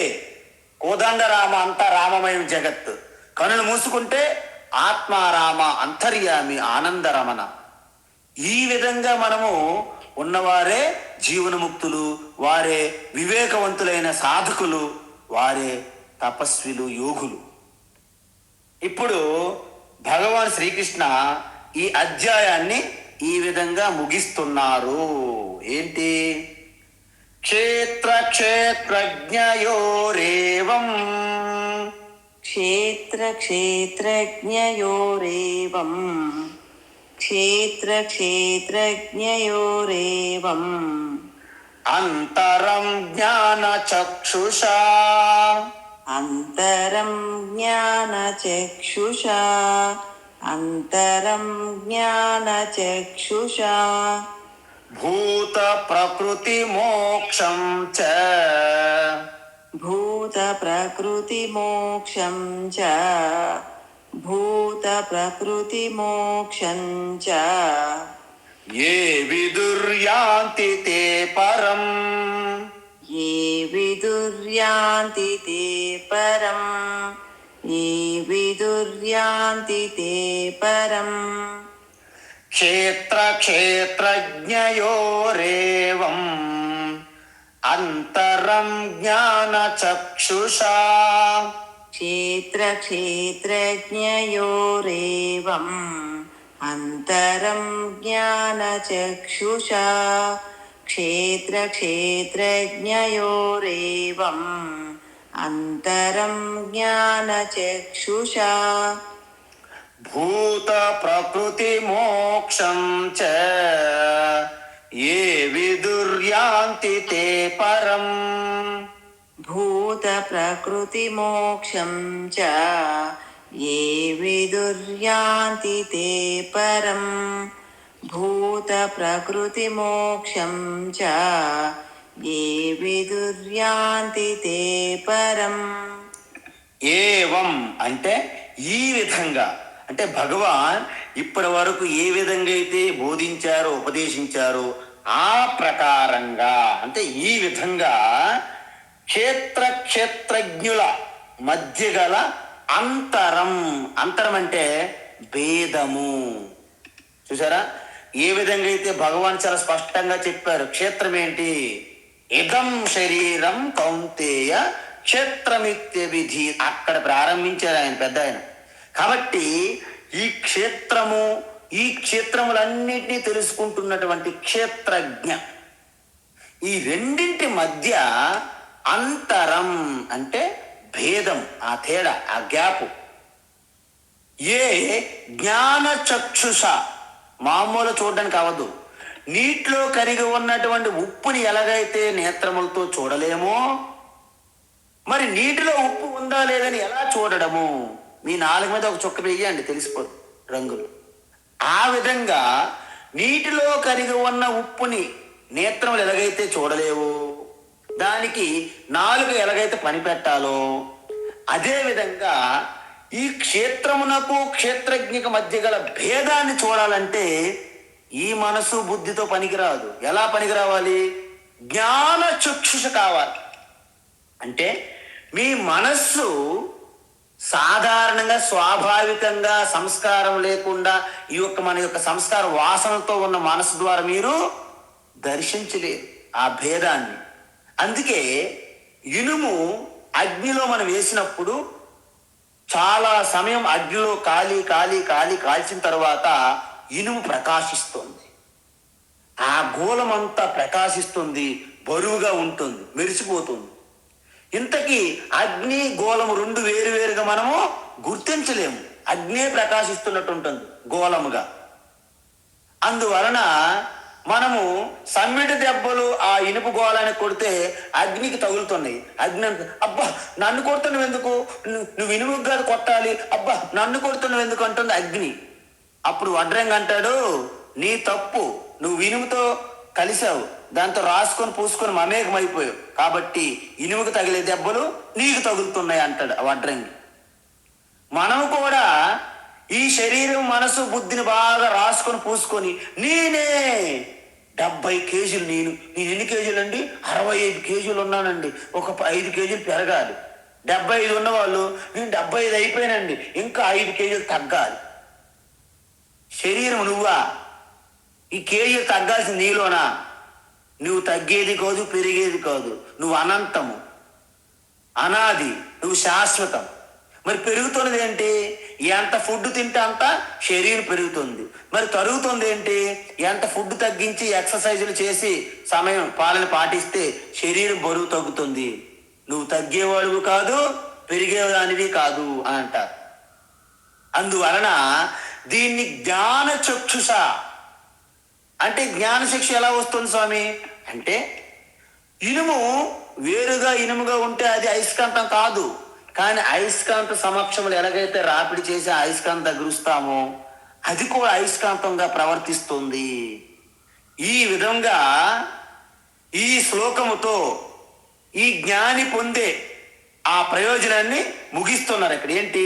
కోదండరామ అంతా రామమయం జగత్, కనులు మూసుకుంటే ఆత్మారామ అంతర్యామి ఆనందరమణ. ఈ విధంగా మనము ఉన్నవారే జీవనముక్తులు, వారే వివేకవంతులైన సాధకులు, వారే తపస్విలు, యోగులు. ఇప్పుడు భగవాన్ శ్రీకృష్ణ ఈ అధ్యాయాన్ని ఈ విధంగా ముగిస్తున్నారు. ఏంటి? క్షేత్ర క్షేత్రజ్ఞయోరేవం క్షేత్ర క్షేత్రజ్ఞయోరేవం క్షేత్ర క్షేత్రజ్ఞయోరేవం అంతరం జ్ఞాన చక్షుషా అంతరం జ్ఞానచక్షుషా అంతరం జ్ఞానచక్షుషా భూత ప్రకృతి మోక్షం చ భూత ప్రకృతి మోక్షం చ భూత ప్రకృతి మోక్షం చ ఏ విదుర్యాంతి తే పరం ఏ విదుర్యాంతి తే పరం ఏ విదుర్యాంతి తే పరం క్షేత్ర క్షేత్రజ్ఞయోరేవం అంతరం జ్ఞాన చక్షుషా క్షేత్ర క్షేత్రజ్ఞయోరేవం అంతరం జ్ఞానచక్షుషా క్షేత్ర క్షేత్రజ్ఞయోరేవం అంతరం జ్ఞానచక్షుషా భూత ప్రకృతి మోక్షం చ ఏ విదుర్యాంతి తే పరం భూత ప్రకృతి మోక్షం చ ఏ విదుర్యాంతి తే పరం భూత ప్రకృతి మోక్షం చ ఏ విదుర్యాంతి తే పరం. ఏవం అంటే ఈ విధంగా, అంటే భగవాన్ ఇప్పటి వరకు ఏ విధంగా అయితే బోధించారో ఉపదేశించారో ఆ ప్రకారంగా, అంటే ఈ విధంగా క్షేత్ర క్షేత్రజ్ఞుల మధ్య గల అంతరం, అంతరం అంటే భేదము. చూసారా, ఏ విధంగా అయితే భగవాన్ చాలా స్పష్టంగా చెప్పారు. క్షేత్రం ఏంటి? ఇదం శరీరం కౌంతేయ క్షేత్రమిత్య విధి, అక్కడ ప్రారంభించారు ఆయన, పెద్ద ఆయన. కాబట్టి ఈ క్షేత్రము, ఈ క్షేత్రములన్నింటినీ తెలుసుకుంటున్నటువంటి క్షేత్రజ్ఞ, ఈ రెండింటి మధ్య అంతరం అంటే భేదం, ఆ తేడా, ఆ గ్యాపు. ఏ జ్ఞాన చక్షుష, మామూలు చూడడానికి అవ్వదు. నీటిలో కరిగి ఉన్నటువంటి ఉప్పుని ఎలాగైతే నేత్రములతో చూడలేమో, మరి నీటిలో ఉప్పు ఉందా లేదని ఎలా చూడడము? మీ నాలుగు మీద ఒక చుక్క వేయండి, తెలిసిపోదు రంగులు. ఆ విధంగా నీటిలో కరిగి ఉన్న ఉప్పుని నేత్రములు ఎలాగైతే చూడలేవు, దానికి నాలుగు ఎలాగైతే పని పెట్టాలో, అదే విధంగా ఈ క్షేత్రమునకు క్షేత్రజ్ఞకు మధ్య గల భేదాన్ని చూడాలంటే ఈ మనసు బుద్ధితో పనికిరాదు. ఎలా పనికిరావాలి? జ్ఞాన చక్షుష కావాలి. అంటే మీ మనస్సు సాధారణంగా స్వాభావికంగా సంస్కారం లేకుండా ఈ యొక్క మన యొక్క సంస్కార వాసనతో ఉన్న మనసు ద్వారా మీరు దర్శించలేరు ఆ భేదాన్ని. అందుకే ఇనుము అగ్నిలో మనం వేసినప్పుడు చాలా సమయం అగ్నిలో కాల్చిన తర్వాత ఇనుము ప్రకాశిస్తుంది. ఆ గోళమంతా ప్రకాశిస్తుంది, బరువుగా ఉంటుంది, మెరిసిపోతుంది. ఇంతకీ అగ్ని గోళము రెండు వేరువేరుగా మనము గుర్తించలేము. అగ్నే ప్రకాశిస్తున్నట్టు ఉంటుంది గోళముగా. అందువలన మనము సమ్మిడి దెబ్బలు ఆ ఇనుపు గోళానికి కొడితే అగ్నికి తగులుతున్నాయి. అగ్ని అబ్బా నన్ను కొడుతున్నావు ఎందుకు, నువ్వు ఇనుముకు కాదు కొట్టాలి, అబ్బా నన్ను కొడుతున్నావు ఎందుకు అంటుంది అగ్ని. అప్పుడు వడ్రంగి అంటాడు, నీ తప్పు, నువ్వు ఇనుముతో కలిసావు, దాంతో రాసుకొని పూసుకొని మమేకమైపోయావు, కాబట్టి ఇనుముకు తగిలే దెబ్బలు నీకు తగులుతున్నాయి అంటాడు ఆ వడ్రంగి. మనం కూడా ఈ శరీరం మనసు బుద్ధిని బాగా రాసుకొని పూసుకొని నేనే 70 కేజీలు, నేను ఎన్ని కేజీలు అండి, 65 కేజీలు ఉన్నానండి, ఒక 5 కేజీలు పెరగాలి. 75 ఉన్నవాళ్ళు నేను 75 అయిపోయానండి, ఇంకా 5 కేజీలు తగ్గాలి. శరీరం నువ్వా? ఈ కేజీలు తగ్గాల్సింది నీలోనా? నువ్వు తగ్గేది కాదు, పెరిగేది కాదు. నువ్వు అనంతము, అనాది, నువ్వు శాశ్వతం. మరి పెరుగుతున్నది ఏంటి? ఎంత ఫుడ్ తింటే అంత శరీరం పెరుగుతుంది. మరి తరుగుతుంది ఏంటి? ఎంత ఫుడ్ తగ్గించి ఎక్సర్సైజులు చేసి సమయం పాలన పాటిస్తే శరీరం బరువు తగ్గుతుంది. నువ్వు తగ్గేవాడివి కాదు, పెరిగేదానివి కాదు అని అంటారు. అందువలన దీన్ని జ్ఞాన చక్షుష అంటే, జ్ఞాన శిక్ష ఎలా వస్తుంది స్వామి అంటే, ఇనుము వేరుగా ఇనుముగా ఉంటే అది అయస్కాంతం కాదు. కానీ అయస్కాంత సమక్షంలో ఎలాగైతే రాపిడి చేసి అయస్కాంతం దగ్గరుస్తామో అది కూడా అయస్కాంతంగా ప్రవర్తిస్తుంది. ఈ విధంగా ఈ శ్లోకముతో ఈ జ్ఞాని పొందే ఆ ప్రయోజనాన్ని ముగిస్తున్నారు. ఇక్కడ ఏంటి?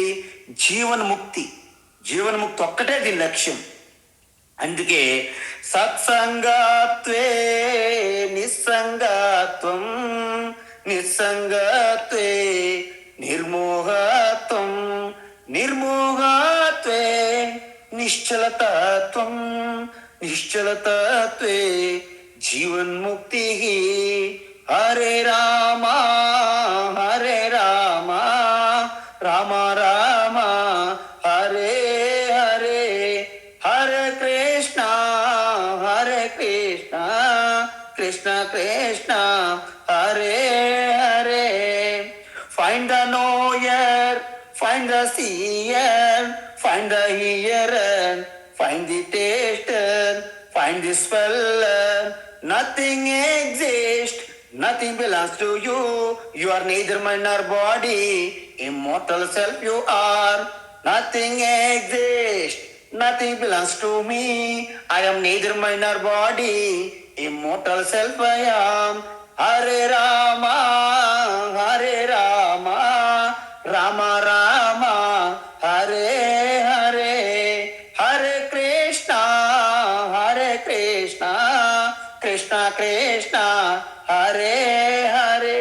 జీవన్ముక్తి. జీవన్ముక్తి ఒక్కటే దీని లక్ష్యం. అందుకే సత్సంగత్వే నిస్సంగత్వం, నిస్సంగత్వే నిర్మోహత్వం, నిర్మోహత్వే నిశ్చలతత్వం, నిశ్చలతత్వే జీవన్ముక్తి. Hare Rama Hare Rama, Rama Rama Hare Hare, Hare Krishna Hare Krishna, Krishna Krishna Hare Hare. Find the knower, find the seer, find the hearer, find the taster, find the speller. Nothing exists, nothing belongs to you. You are neither mind nor body, immortal self you are. Nothing exists, nothing belongs to me. I am neither mind nor body, immortal self I am. Hare Rama, Hare Rama, Rama Rama, Hare Hare, Hare Krishna, Hare Krishna, Krishna Krishna, Hare Hare.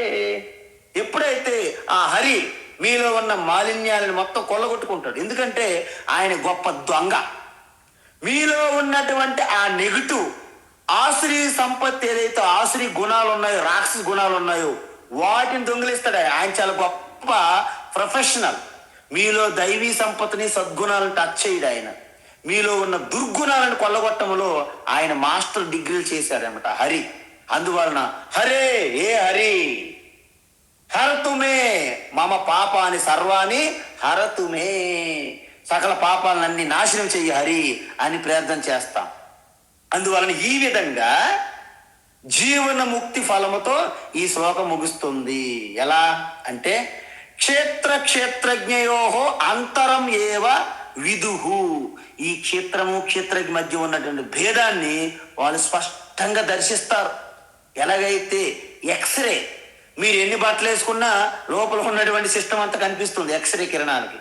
ఎప్పుడైతే ఆ హరి మీలో ఉన్న మాలిన్యాలను మొత్తం కొల్లగొట్టుకుంటాడు. ఎందుకంటే ఆయన గొప్ప దొంగ. మీలో ఉన్నటువంటి ఆ నెగిటివ్ ఆసురీ సంపత్తి, ఏదైతే ఆసురీ గుణాలు ఉన్నాయో, రాక్షస గుణాలు ఉన్నాయో వాటిని దొంగిలిస్తాడు ఆయన. చాలా గొప్ప ప్రొఫెషనల్. మీలో దైవీ సంపత్తిని సద్గుణాలను టచ్ చేయడు ఆయన. మీలో ఉన్న దుర్గుణాలను కొల్లగొట్టంలో ఆయన మాస్టర్ డిగ్రీలు చేశారన్నమాట హరి. అందువలన హరే ఏ హరి హరతుమే మమ పాపాని సర్వాణి హరతుమే, సకల పాపాలన్నీ నాశనం చెయ్యి హరి అని ప్రార్థన చేస్తాం. అందువలన ఈ విధంగా జీవన ముక్తి ఫలముతో ఈ శ్లోకం ముగుస్తుంది. ఎలా అంటే, క్షేత్రజ్ఞయోహో అంతరం ఏవ విదుహు. ఈ క్షేత్రము క్షేత్రజ్ఞ మధ్య ఉన్నటువంటి భేదాన్ని వాళ్ళు స్పష్టంగా దర్శిస్తారు. ఎలాగైతే ఎక్స్రే, మీరు ఎన్ని బట్టలు వేసుకున్నా లోపల ఉన్నటువంటి సిస్టమ్ అంతా కనిపిస్తుంది ఎక్స్రే కిరణాలకి.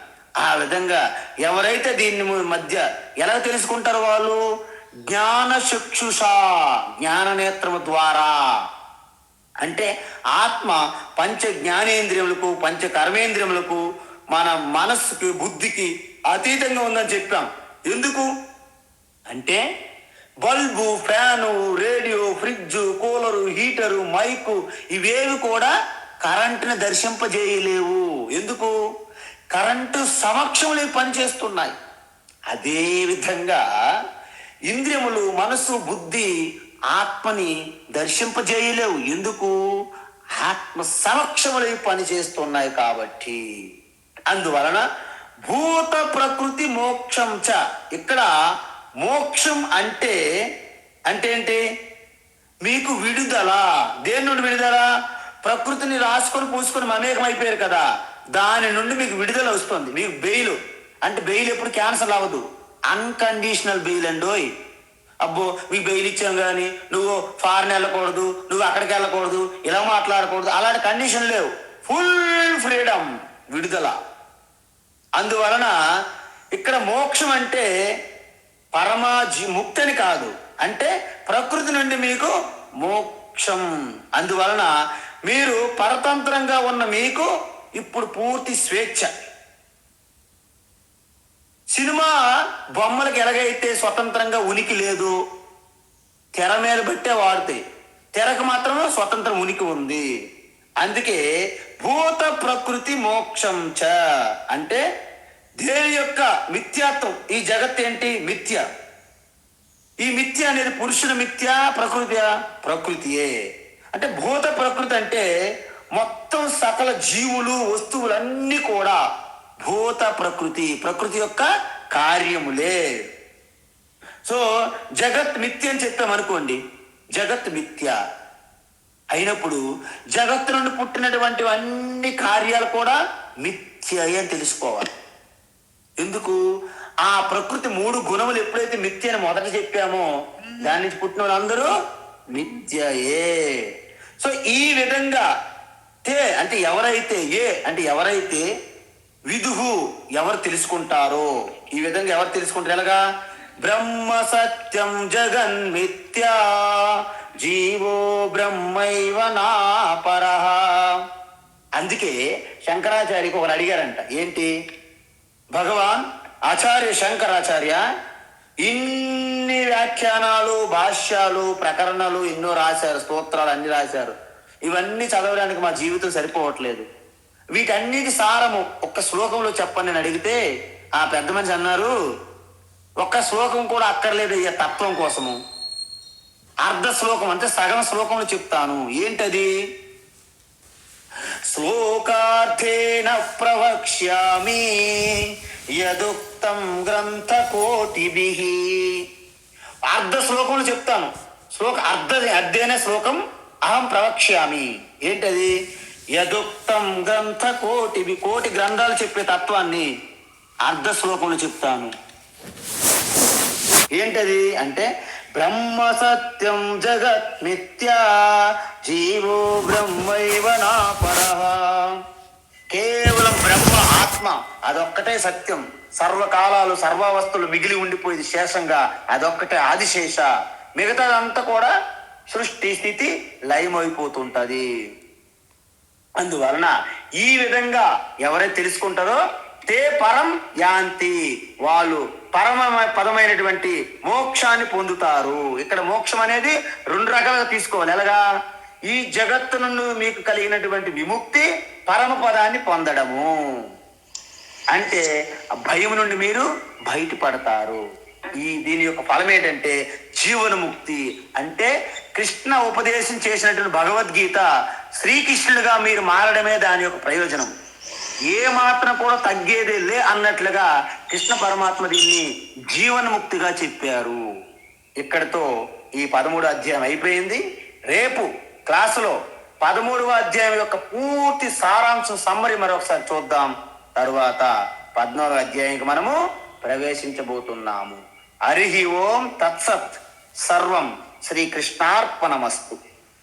ఆ విధంగా ఎవరైతే దీన్ని మధ్య ఎలా తెలుసుకుంటారో వాళ్ళు జ్ఞాన చక్షుష, జ్ఞాన నేత్రము ద్వారా. అంటే ఆత్మ పంచ జ్ఞానేంద్రియములకు పంచ కర్మేంద్రియములకు మన మనస్సుకి బుద్ధికి అతీతంగా ఉందని చెప్పాం. ఎందుకు అంటే bulb, fan, radio, fridge, cooler cooler, heater, mic ఇవేవి కూడా కరెంటుని దర్శింపజేయలేవు. ఎందుకు? కరెంటు సమక్షంలో పనిచేస్తున్నాయి. అదే విధంగా ఇంద్రియములు, మనసు, బుద్ధి ఆత్మని దర్శింపజేయలేవు. ఎందుకు? ఆత్మ సమక్షములో పనిచేస్తున్నాయి కాబట్టి. అందువలన భూత ప్రకృతి మోక్షం చ. ఇక్కడ మోక్షం అంటే ఏంటి? మీకు విడుదల. దేని నుండి విడుదల? ప్రకృతిని రాసుకొని పూసుకొని మమేకం అయిపోయారు కదా, దాని నుండి మీకు విడుదల వస్తుంది. మీకు బెయిల్ అంటే, బెయిల్ ఎప్పుడు క్యాన్సల్ అవ్వదు, అన్కండిషనల్ బెయిల్ అండోయ్. అబ్బో మీకు బెయిల్ ఇచ్చాం కానీ నువ్వు ఫారెన్ వెళ్ళకూడదు, నువ్వు అక్కడికి వెళ్ళకూడదు, ఇలా మాట్లాడకూడదు, అలాంటి కండిషన్ లేవు. ఫుల్ ఫ్రీడమ్, విడుదల. అందువలన ఇక్కడ మోక్షం అంటే ముక్తి అని కాదు, అంటే ప్రకృతి నుండి మీకు మోక్షం. అందువలన మీరు పరతంత్రంగా ఉన్న మీకు ఇప్పుడు పూర్తి స్వేచ్ఛ. సినిమా బొమ్మలకు ఎలాగైతే స్వతంత్రంగా ఉనికి లేదు, తెర మీద బట్టే వాడుతాయి, తెరకు మాత్రం స్వతంత్రం ఉనికి ఉంది. అందుకే భూత ప్రకృతి మోక్షం చ అంటే దేని యొక్క మిథ్యాత్వం. ఈ జగత్ ఏంటి? మిథ్య. ఈ మిథ్య అనేది పురుషుల మిథ్య, ప్రకృతియే. అంటే భూత ప్రకృతి అంటే మొత్తం సకల జీవులు, వస్తువులన్నీ కూడా భూత ప్రకృతి యొక్క కార్యములే. సో జగత్ మిథ్య అని చెప్పామనుకోండి, జగత్ మిథ్య అయినప్పుడు జగత్తు నుండి పుట్టినటువంటి అన్ని కార్యాలు కూడా మిథ్య అని తెలుసుకోవాలి. ఎందుకు? ఆ ప్రకృతి 3 గుణములు ఎప్పుడైతే మిథ్య అని మొదట చెప్పామో, దాని నుంచి పుట్టిన వాళ్ళందరూ మిథ్యయే. సో ఈ విధంగా అంటే ఎవరైతే విదుహు ఎవరు తెలుసుకుంటారో, ఈ విధంగా ఎవరు తెలుసుకుంటారు? ఎలాగా? బ్రహ్మ సత్యం జగన్మిథ్యా జీవో బ్రహ్మైవ నాపరః. అందుకే శంకరాచార్యకి ఒకరు అడిగారంట, ఏంటి? భగవాన్ ఆచార్య శంకరాచార్య ఇన్ని వ్యాఖ్యానాలు, భాష్యాలు, ప్రకరణలు ఎన్నో రాశారు, స్తోత్రాలు అన్ని రాశారు, ఇవన్నీ చదవడానికి మా జీవితం సరిపోవట్లేదు, వీటన్నిటి సారము ఒక్క శ్లోకంలో చెప్పండి అని అడిగితే ఆ పెద్ద మనిషి అన్నారు, ఒక్క శ్లోకం కూడా అక్కర్లేదు ఈ తత్వం కోసము, అర్ధ శ్లోకం అంటే సగం శ్లోకంలో చెప్తాను. ఏంటది? శ్లోకార్థేన ప్రవక్ష్యామి యదుక్తం గ్రంథ కోటిభిః. అర్ధ శ్లోకంలో చెప్తాను. అర్ధేన శ్లోకం అహం ప్రవక్ష్యామి. ఏంటది? యదుక్తం గ్రంథ కోటిభిః. కోటి గ్రంథాలు చెప్పే తత్వాన్ని అర్ధ శ్లోకంలో చెప్తాను. ఏంటది అంటే బ్రహ్మ సత్యం జగత్ మిథ్యా జీవో బ్రహ్మైవ నాపరః. కేవలం బ్రహ్మ ఆత్మ అదొక్కటే సత్యం. సర్వకాలాలు సర్వావస్థలు మిగిలి ఉండిపోయేది శేషంగా అదొక్కటే ఆదిశేష. మిగతాదంతా కూడా సృష్టి స్థితి లయమైపోతుంటది. అందువలన ఈ విధంగా ఎవరైతే తెలుసుకుంటారో తే పరం యాంతి, వాళ్ళు పరమ పదమైనటువంటి మోక్షాన్ని పొందుతారు. ఇక్కడ మోక్షం అనేది 2 రకాలుగా తీసుకోవాలి. ఎలాగా? ఈ జగత్తు నుండి మీకు కలిగినటువంటి విముక్తి, పరమ పదాన్ని పొందడము. అంటే భయం నుండి మీరు బయటపడతారు. దీని యొక్క ఫలం ఏంటంటే జీవనముక్తి. అంటే కృష్ణ ఉపదేశం చేసినటువంటి భగవద్గీత శ్రీకృష్ణుడిగా మీరు మారడమే దాని యొక్క ప్రయోజనం. ఏ మాత్రం కూడా తగ్గేదే లే అన్నట్లుగా కృష్ణ పరమాత్మ దీన్ని జీవన్ముక్తిగా చెప్పారు. ఇక్కడతో ఈ 13వ అధ్యాయం అయిపోయింది. రేపు క్లాసులో 13వ అధ్యాయం యొక్క పూర్తి సారాంశం సమ్మరి మరొకసారి చూద్దాం. తరువాత 14వ అధ్యాయానికి మనము ప్రవేశించబోతున్నాము. హరి ఓం తత్సత్. సర్వం శ్రీకృష్ణార్పణమస్తు.